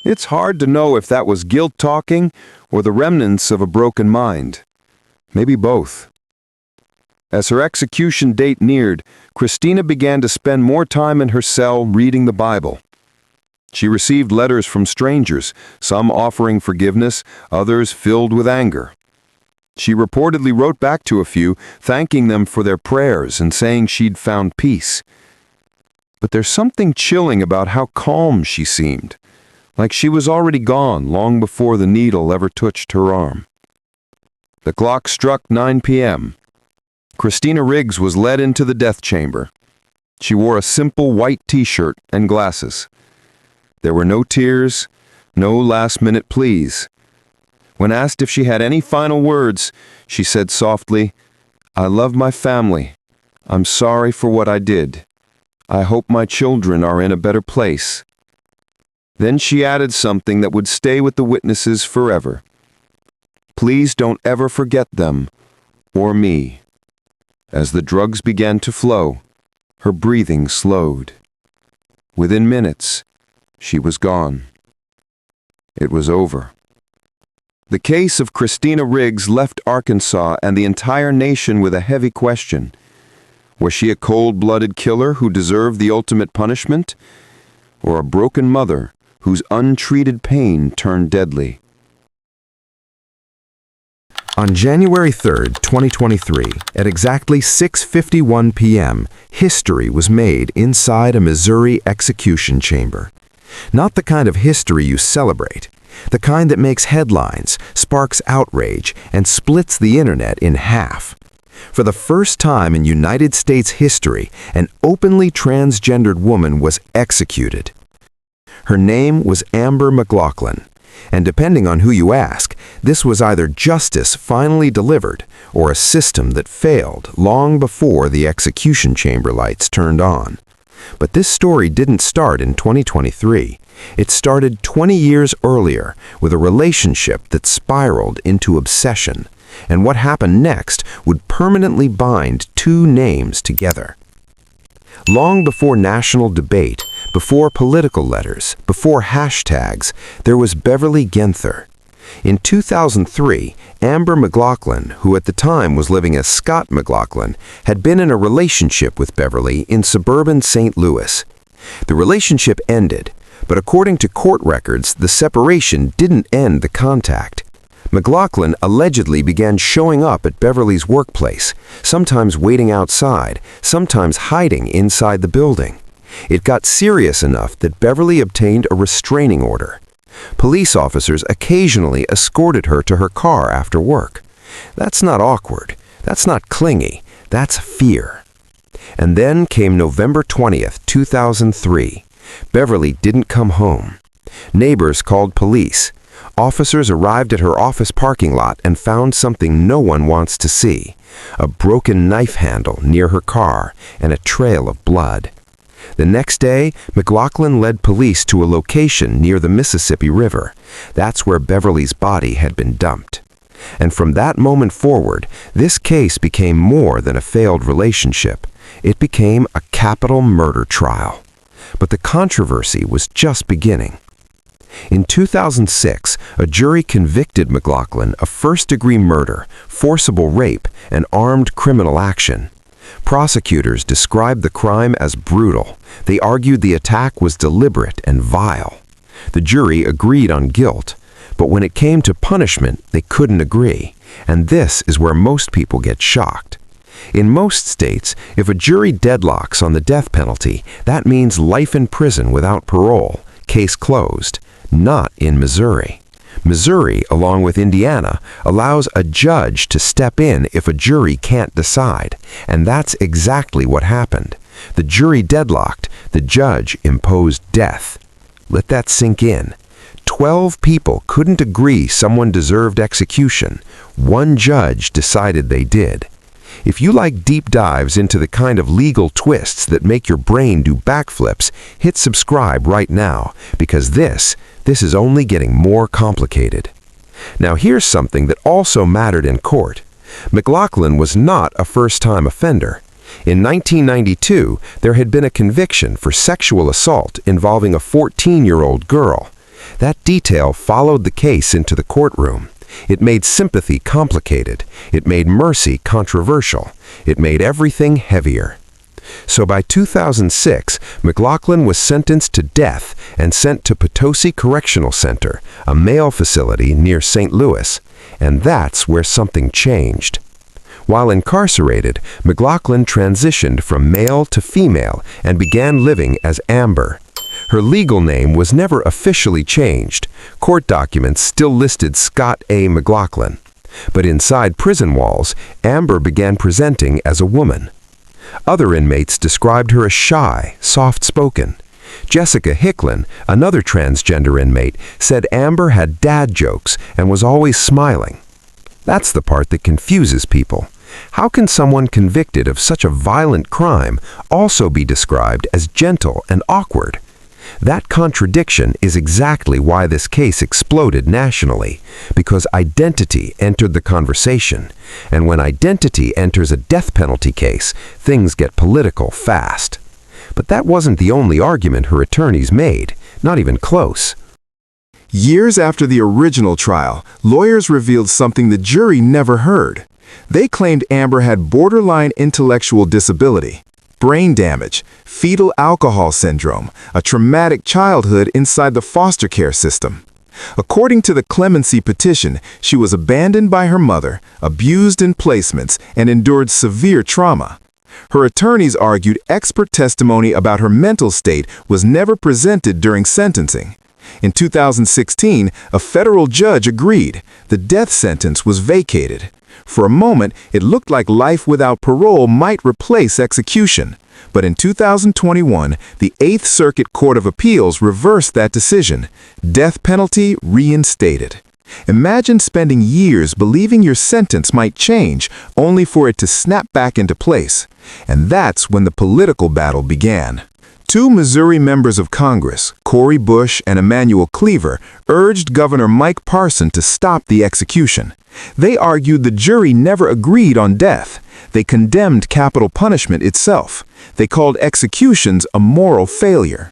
Speaker 3: It's hard to know if that was guilt talking or the remnants of a broken mind. Maybe both. As her execution date neared, Christina began to spend more time in her cell reading the Bible. She received letters from strangers, some offering forgiveness, others filled with anger. She reportedly wrote back to a few, thanking them for their prayers and saying she'd found peace. But there's something chilling about how calm she seemed, like she was already gone long before the needle ever touched her arm. The clock struck 9 p.m. Christina Riggs was led into the death chamber. She wore a simple white t-shirt and glasses. There were no tears, no last-minute pleas. When asked if she had any final words, she said softly, "I love my family. I'm sorry for what I did. I hope my children are in a better place." Then she added something that would stay with the witnesses forever. "Please don't ever forget them, or me." As the drugs began to flow, her breathing slowed. Within minutes, she was gone. It was over. The case of Christina Riggs left Arkansas and the entire nation with a heavy question. Was she a cold-blooded killer who deserved the ultimate punishment? Or a broken mother whose untreated pain turned deadly?
Speaker 1: On January 3rd, 2023, at exactly 6:51 p.m., history was made inside a Missouri execution chamber. Not the kind of history you celebrate, the kind that makes headlines, sparks outrage, and splits the internet in half. For the first time in United States history, an openly transgendered woman was executed. Her name was Amber McLaughlin, and depending on who you ask, this was either justice finally delivered or a system that failed long before the execution chamber lights turned on. But this story didn't start in 2023.
Speaker 3: It started 20 years earlier with a relationship that spiraled into obsession, and what happened next would permanently bind two names together. Long before national debate, before political letters, before hashtags, there was Beverly Genther. In 2003, Amber McLaughlin, who at the time was living as Scott McLaughlin, had been in a relationship with Beverly in suburban St. Louis. The relationship ended, but according to court records, the separation didn't end the contact. McLaughlin allegedly began showing up at Beverly's workplace, sometimes waiting outside, sometimes hiding inside the building. It got serious enough that Beverly obtained a restraining order. Police officers occasionally escorted her to her car after work. That's not awkward. That's not clingy. That's fear. And then came November 20th, 2003. Beverly didn't come home. Neighbors called police. Officers arrived at her office parking lot and found something no one wants to see: a broken knife handle near her car and a trail of blood. The next day, McLaughlin led police to a location near the Mississippi River. That's where Beverly's body had been dumped. And from that moment forward, this case became more than a failed relationship. It became a capital murder trial. But the controversy was just beginning. In 2006, a jury convicted McLaughlin of first-degree murder, forcible rape, and armed criminal action. Prosecutors described the crime as brutal. They argued the attack was deliberate and vile. The jury agreed on guilt, but when it came to punishment, they couldn't agree. And this is where most people get shocked. In most states, if a jury deadlocks on the death penalty, that means life in prison without parole, case closed. Not in Missouri. Missouri, along with Indiana, allows a judge to step in if a jury can't decide, and that's exactly what happened. The jury deadlocked, the judge imposed death. Let that sink in. 12 people couldn't agree someone deserved execution. One judge decided they did. If you like deep dives into the kind of legal twists that make your brain do backflips, hit subscribe right now, because this is only getting more complicated. Now here's something that also mattered in court. McLaughlin was not a first-time offender. In 1992, there had been a conviction for sexual assault involving a 14-year-old girl. That detail followed the case into the courtroom. It made sympathy complicated. It made mercy controversial. It made everything heavier. So by 2006, McLaughlin was sentenced to death and sent to Potosi Correctional Center, a male facility near St. Louis. And that's where something changed. While incarcerated, McLaughlin transitioned from male to female and began living as Amber. Her legal name was never officially changed. Court documents still listed Scott A. McLaughlin. But inside prison walls, Amber began presenting as a woman. Other inmates described her as shy, soft-spoken. Jessica Hicklin, another transgender inmate, said Amber had dad jokes and was always smiling. That's the part that confuses people. How can someone convicted of such a violent crime also be described as gentle and awkward? That contradiction is exactly why this case exploded nationally, because identity entered the conversation. And when identity enters a death penalty case, things get political fast. But that wasn't the only argument her attorneys made, not even close.
Speaker 1: Years after the original trial, lawyers revealed something the jury never heard. They claimed Amber had borderline intellectual disability, brain damage, fetal alcohol syndrome, a traumatic childhood inside the foster care system. According to the clemency petition, she was abandoned by her mother, abused in placements, and endured severe trauma. Her attorneys argued expert testimony about her mental state was never presented during sentencing. In 2016, a federal judge agreed. The death sentence was vacated. For a moment, it looked like life without parole might replace execution. But in 2021, the Eighth Circuit Court of Appeals reversed that decision. Death penalty reinstated. Imagine spending years believing your sentence might change, only for it to snap back into place. And that's when the political battle began. Two Missouri members of Congress, Cori Bush and Emanuel Cleaver, urged Governor Mike Parson to stop the execution. They argued the jury never agreed on death. They condemned capital punishment itself. They called executions a moral failure.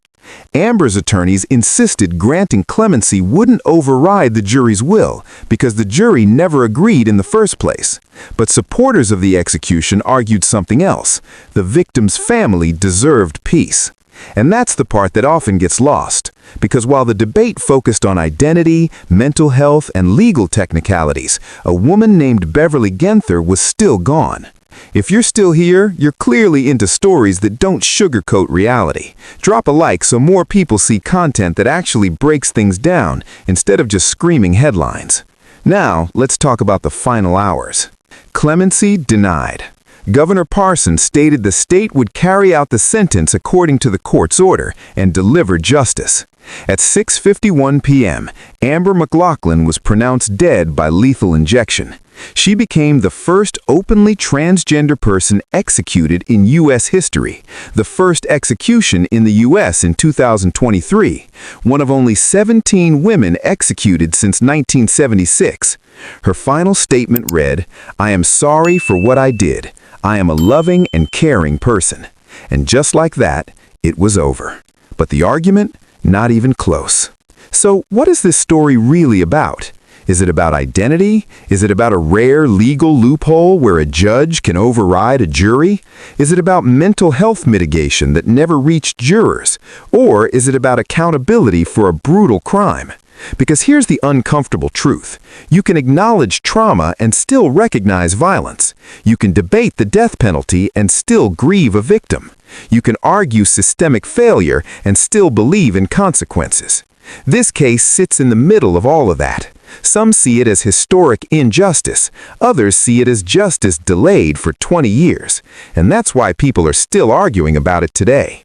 Speaker 1: Amber's attorneys insisted granting clemency wouldn't override the jury's will because the jury never agreed in the first place. But supporters of the execution argued something else. The victim's family deserved peace. And that's the part that often gets lost, because while the debate focused on identity, mental health, and legal technicalities, a woman named Beverly Genther was still gone. If you're still here, you're clearly into stories that don't sugarcoat reality. Drop a like so more people see content that actually breaks things down instead of just screaming headlines. Now, let's talk about the final hours. Clemency denied. Governor Parson stated the state would carry out the sentence according to the court's order and deliver justice. At 6:51 p.m., Amber McLaughlin was pronounced dead by lethal injection. She became the first openly transgender person executed in U.S. history, the first execution in the U.S. in 2023, one of only 17 women executed since 1976. Her final statement read, "I am sorry for what I did. I am a loving and caring person." And just like that, it was over. But the argument? Not even close. So what is this story really about? Is it about identity? Is it about a rare legal loophole where a judge can override a jury? Is it about mental health mitigation that never reached jurors? Or is it about accountability for a brutal crime? Because here's the uncomfortable truth. You can acknowledge trauma and still recognize violence. You can debate the death penalty and still grieve a victim. You can argue systemic failure and still believe in consequences. This case sits in the middle of all of that. Some see it as historic injustice. Others see it as justice delayed for 20 years. And that's why people are still arguing about it today.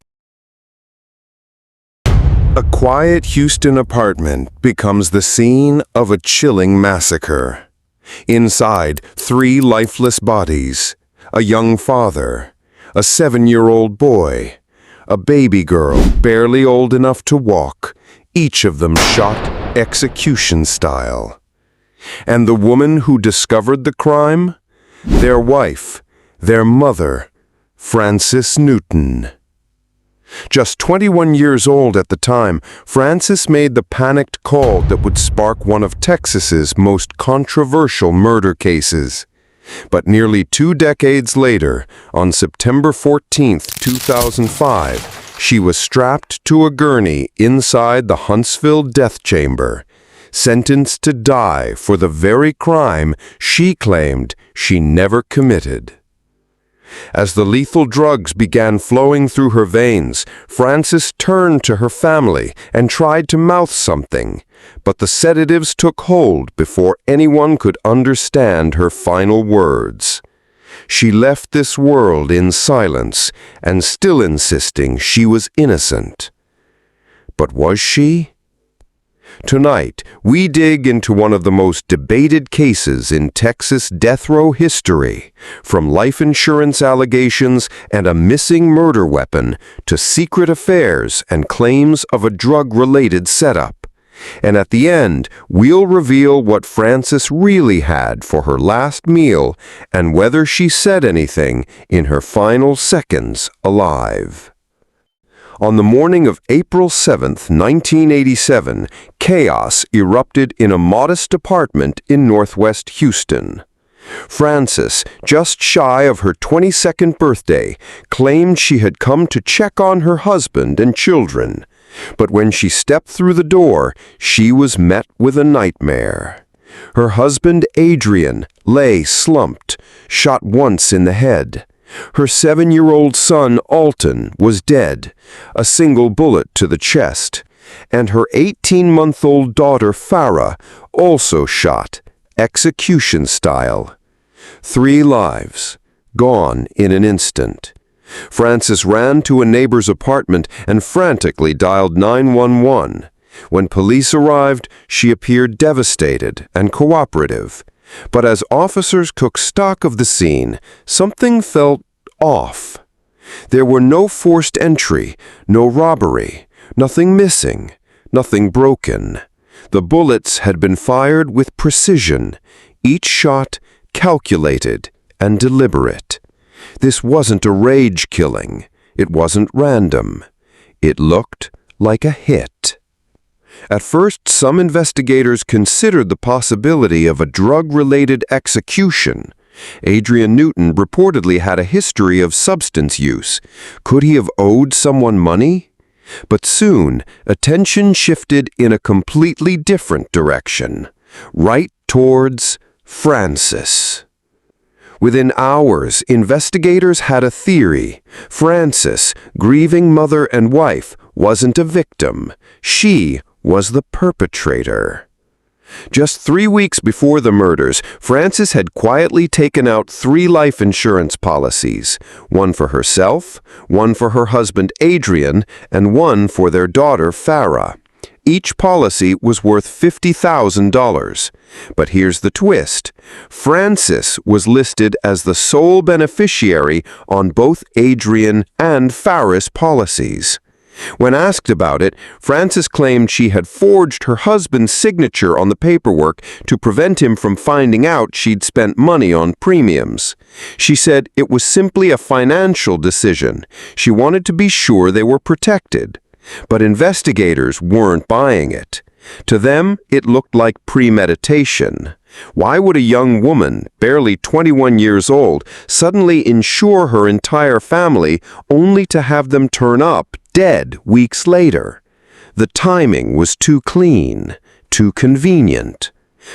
Speaker 3: A quiet Houston apartment becomes the scene of a chilling massacre. Inside, 3 lifeless bodies, a young father, a 7-year-old boy, a baby girl barely old enough to walk, each of them shot execution style. And the woman who discovered the crime? Their wife, their mother, Frances Newton. Just 21 years old at the time, Frances made the panicked call that would spark one of Texas's most controversial murder cases. But nearly 2 decades later, on September 14, 2005, she was strapped to a gurney inside the Huntsville death chamber, sentenced to die for the very crime she claimed she never committed. As the lethal drugs began flowing through her veins, Frances turned to her family and tried to mouth something, but the sedatives took hold before anyone could understand her final words. She left this world in silence and still insisting she was innocent. But was she? Tonight, we dig into one of the most debated cases in Texas death row history, from life insurance allegations and a missing murder weapon to secret affairs and claims of a drug-related setup. And at the end, we'll reveal what Frances really had for her last meal and whether she said anything in her final seconds alive. On the morning of April 7, 1987, chaos erupted in a modest apartment in northwest Houston. Frances, just shy of her 22nd birthday, claimed she had come to check on her husband and children. But when she stepped through the door, she was met with a nightmare. Her husband, Adrian, lay slumped, shot once in the head. Her 7-year-old son, Alton, was dead, a single bullet to the chest, and her 18-month-old daughter, Farah, also shot, execution style. 3 lives, gone in an instant. Frances ran to a neighbor's apartment and frantically dialed 911. When police arrived, she appeared devastated and cooperative. But as officers took stock of the scene, something felt off. There were no forced entry, no robbery, nothing missing, nothing broken. The bullets had been fired with precision, each shot calculated and deliberate. This wasn't a rage killing. It wasn't random. It looked like a hit. At first, some investigators considered the possibility of a drug-related execution. Adrian Newton reportedly had a history of substance use. Could he have owed someone money? But soon, attention shifted in a completely different direction, right towards Frances. Within hours, investigators had a theory. Frances, grieving mother and wife, wasn't a victim. She was the perpetrator. Just 3 weeks before the murders, Frances had quietly taken out 3 life insurance policies, one for herself, one for her husband Adrian, and one for their daughter Farah. Each policy was worth $50,000. But here's the twist. Frances was listed as the sole beneficiary on both Adrian and Farah's policies. When asked about it, Frances claimed she had forged her husband's signature on the paperwork to prevent him from finding out she'd spent money on premiums. She said it was simply a financial decision. She wanted to be sure they were protected. But investigators weren't buying it. To them, it looked like premeditation. Why would a young woman, barely 21 years old, suddenly insure her entire family only to have them turn up dead weeks later? The timing was too clean, too convenient.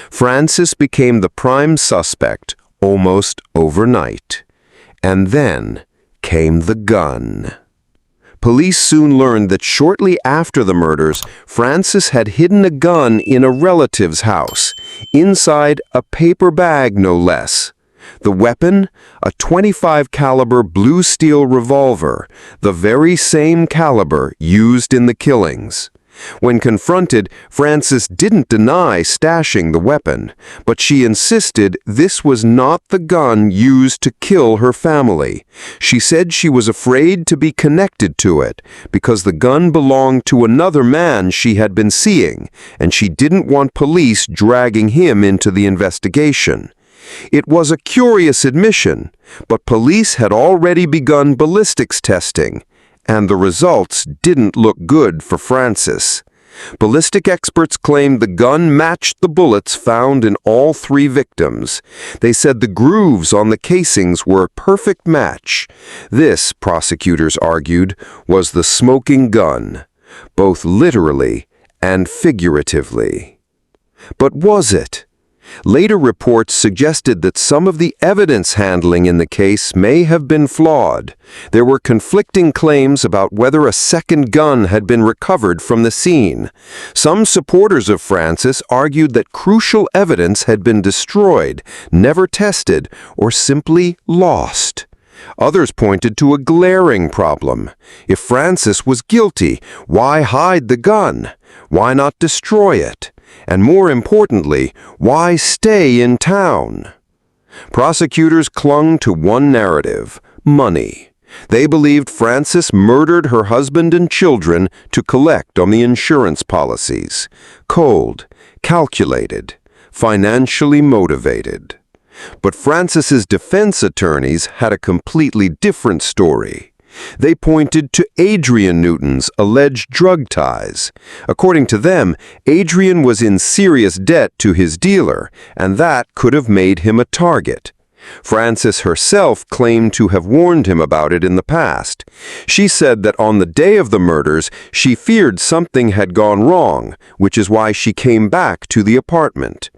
Speaker 3: Frances became the prime suspect almost overnight. And then came the gun. Police soon learned that shortly after the murders, Frances had hidden a gun in a relative's house, inside a paper bag no less. The weapon? A .25 caliber blue steel revolver, the very same caliber used in the killings. When confronted, Frances didn't deny stashing the weapon, but she insisted this was not the gun used to kill her family. She said she was afraid to be connected to it because the gun belonged to another man she had been seeing, and she didn't want police dragging him into the investigation. It was a curious admission, but police had already begun ballistics testing, and the results didn't look good for Frances. Ballistic experts claimed the gun matched the bullets found in all 3 victims. They said the grooves on the casings were a perfect match. This, prosecutors argued, was the smoking gun, both literally and figuratively. But was it? Later reports suggested that some of the evidence handling in the case may have been flawed. There were conflicting claims about whether a second gun had been recovered from the scene. Some supporters of Frances argued that crucial evidence had been destroyed, never tested, or simply lost. Others pointed to a glaring problem. If Frances was guilty, why hide the gun? Why not destroy it? And more importantly, why stay in town? Prosecutors clung to one narrative: money. They believed Frances murdered her husband and children to collect on the insurance policies. Cold, calculated, financially motivated. But Frances's defense attorneys had a completely different story. They pointed to Adrian Newton's alleged drug ties. According to them, Adrian was in serious debt to his dealer, and that could have made him a target. Frances herself claimed to have warned him about it in the past. She said that on the day of the murders, she feared something had gone wrong, which is why she came back to the apartment.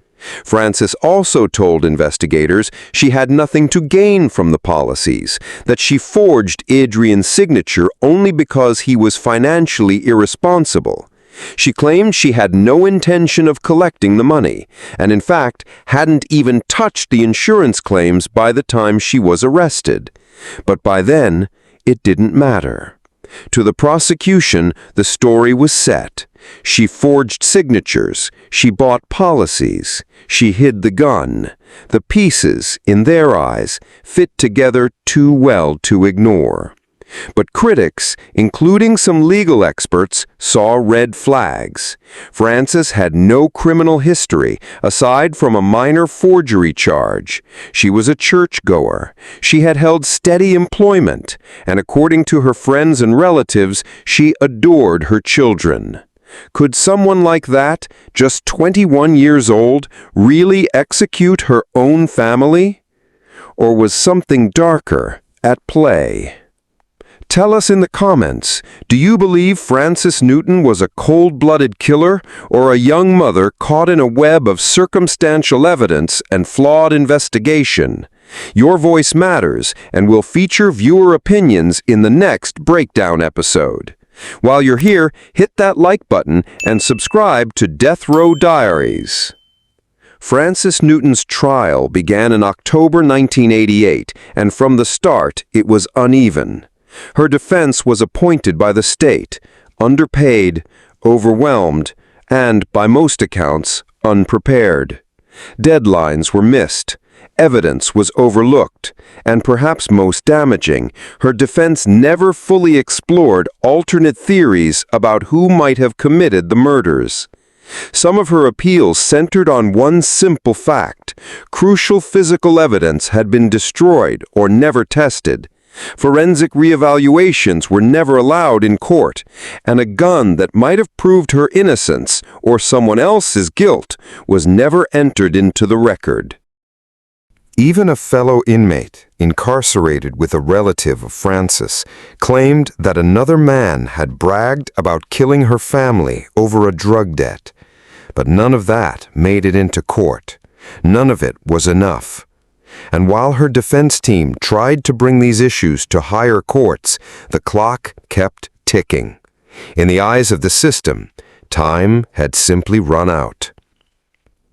Speaker 3: Frances also told investigators she had nothing to gain from the policies, that she forged Adrian's signature only because he was financially irresponsible. She claimed she had no intention of collecting the money, and in fact hadn't even touched the insurance claims by the time she was arrested. But by then, it didn't matter. To the prosecution, the story was set. She forged signatures, she bought policies, she hid the gun. The pieces, in their eyes, fit together too well to ignore. But critics, including some legal experts, saw red flags. Frances had no criminal history, aside from a minor forgery charge. She was a churchgoer. She had held steady employment, and according to her friends and relatives, she adored her children. Could someone like that, just 21 years old, really execute her own family? Or was something darker at play? Tell us in the comments, do you believe Frances Newton was a cold-blooded killer or a young mother caught in a web of circumstantial evidence and flawed investigation? Your voice matters, and we'll feature viewer opinions in the next breakdown episode. While you're here, hit that like button and subscribe to Death Row Diaries. Frances Newton's trial began in October 1988, and from the start, it was uneven. Her defense was appointed by the state, underpaid, overwhelmed, and, by most accounts, unprepared. Deadlines were missed, evidence was overlooked, and perhaps most damaging, her defense never fully explored alternate theories about who might have committed the murders. Some of her appeals centered on one simple fact: crucial physical evidence had been destroyed or never tested. Forensic reevaluations were never allowed in court, and a gun that might have proved her innocence or someone else's guilt was never entered into the record.
Speaker 1: Even a fellow inmate, incarcerated with a relative of Frances, claimed that another man had bragged about killing her family over a drug debt. But none of that made it into court. None of it was enough. And while her defense team tried to bring these issues to higher courts, the clock kept ticking. In the eyes of the system, time had simply run out.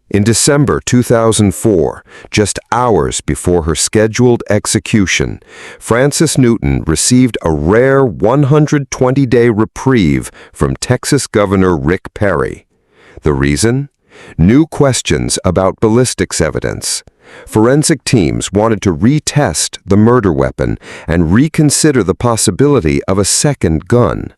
Speaker 1: In December 2004, just hours before her scheduled execution, Frances Newton received a rare 120-day reprieve from Texas Governor Rick Perry. The reason? New questions about ballistics evidence. Forensic teams wanted to retest the murder weapon and reconsider the possibility of a second gun.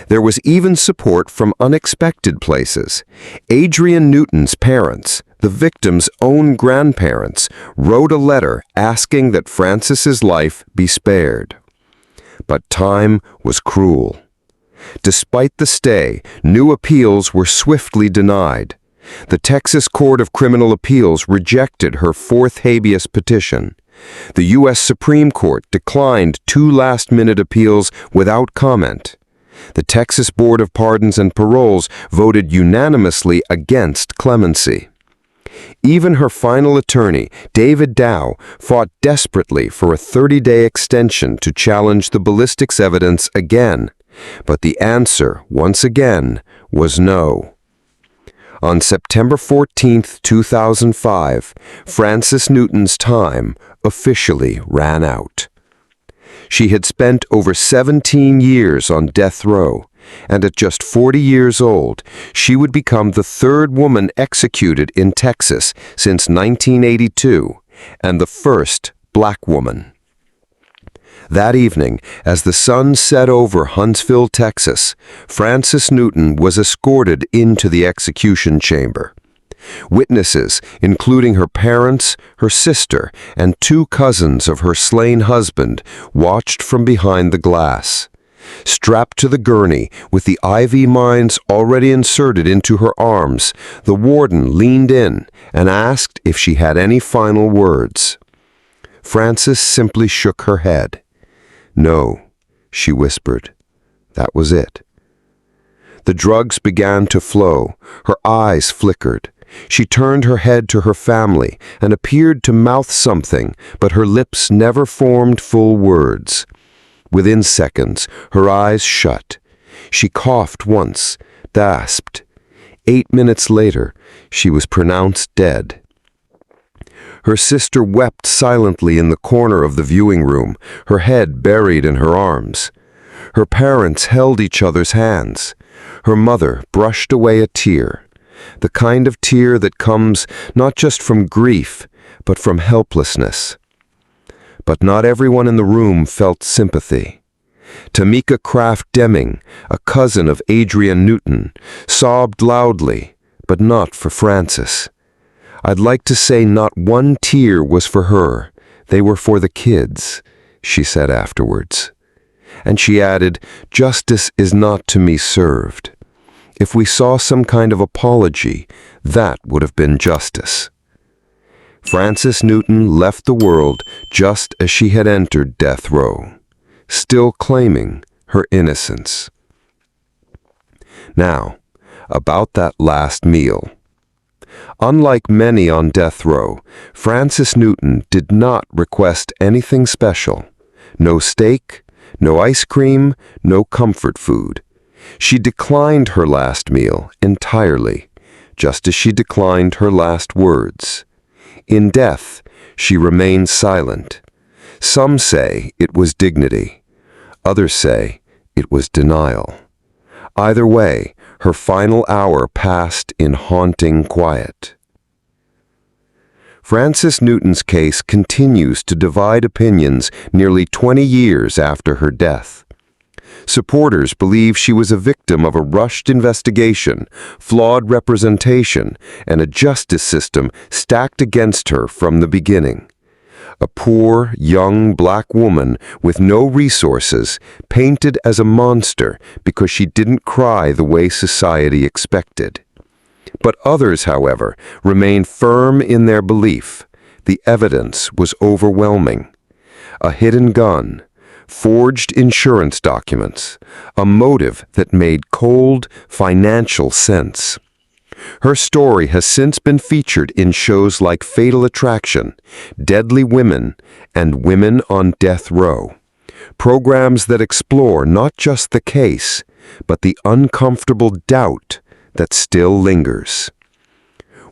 Speaker 1: There was even support from unexpected places. Adrian Newton's parents, the victim's own grandparents, wrote a letter asking that Frances's life be spared. But time was cruel. Despite the stay, new appeals were swiftly denied. The Texas Court of Criminal Appeals rejected her fourth habeas petition. The U.S. Supreme Court declined 2 last-minute appeals without comment. The Texas Board of Pardons and Paroles voted unanimously against clemency. Even her final attorney, David Dow, fought desperately for a 30-day extension to challenge the ballistics evidence again. But the answer, once again, was no. On September 14, 2005, Frances Newton's time officially ran out. She had spent over 17 years on death row, and at just 40 years old, she would become the third woman executed in Texas since 1982, and the first black woman. That evening, as the sun set over Huntsville, Texas, Frances Newton was escorted into the execution chamber. Witnesses, including her parents, her sister, and 2 cousins of her slain husband, watched from behind the glass. Strapped to the gurney, with the IV mines already inserted into her arms, the warden leaned in and asked if she had any final words. Frances simply shook her head. "No," she whispered. That was it. The drugs began to flow. Her eyes flickered. She turned her head to her family and appeared to mouth something, but her lips never formed full words. Within seconds, her eyes shut. She coughed once, gasped. 8 minutes later, she was pronounced dead. Her sister wept silently in the corner of the viewing room, her head buried in her arms. Her parents held each other's hands. Her mother brushed away a tear, the kind of tear that comes not just from grief, but from helplessness. But not everyone in the room felt sympathy.
Speaker 3: Tamika Kraft Deming, a cousin of Adrian Newton, sobbed loudly, but not for Frances. "I'd like to say not one tear was for her. They were for the kids," she said afterwards. And she added, "Justice is not to me served. If we saw some kind of apology, that would have been justice." Frances Newton left the world just as she had entered death row, still claiming her innocence. Now, about that last meal. Unlike many on death row, Frances Newton did not request anything special. No steak, no ice cream, no comfort food. She declined her last meal entirely, just as she declined her last words. In death, she remained silent. Some say it was dignity. Others say it was denial. Either way, her final hour passed in haunting quiet. Frances Newton's case continues to divide opinions nearly 20 years after her death. Supporters believe she was a victim of a rushed investigation, flawed representation, and a justice system stacked against her from the beginning. A poor, young black woman with no resources, painted as a monster because she didn't cry the way society expected. But others, however, remained firm in their belief. The evidence was overwhelming. A hidden gun, forged insurance documents, a motive that made cold, financial sense. Her story has since been featured in shows like Fatal Attraction, Deadly Women, and Women on Death Row, programs that explore not just the case, but the uncomfortable doubt that still lingers.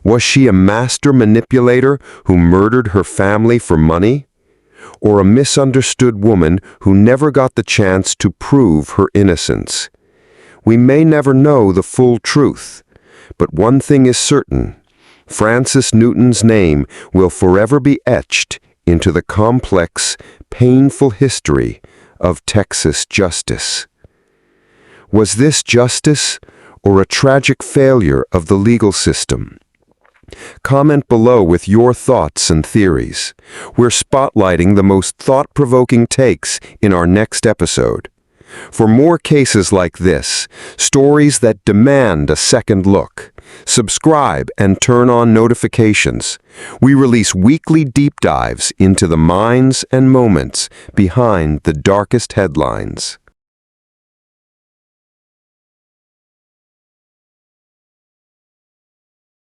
Speaker 3: Was she a master manipulator who murdered her family for money? Or a misunderstood woman who never got the chance to prove her innocence? We may never know the full truth, but one thing is certain: Frances Newton's name will forever be etched into the complex, painful history of Texas justice. Was this justice or a tragic failure of the legal system? Comment below with your thoughts and theories. We're spotlighting the most thought-provoking takes in our next episode. For more cases like this, stories that demand a second look, subscribe and turn on notifications. We release weekly deep dives into the minds and moments behind the darkest headlines.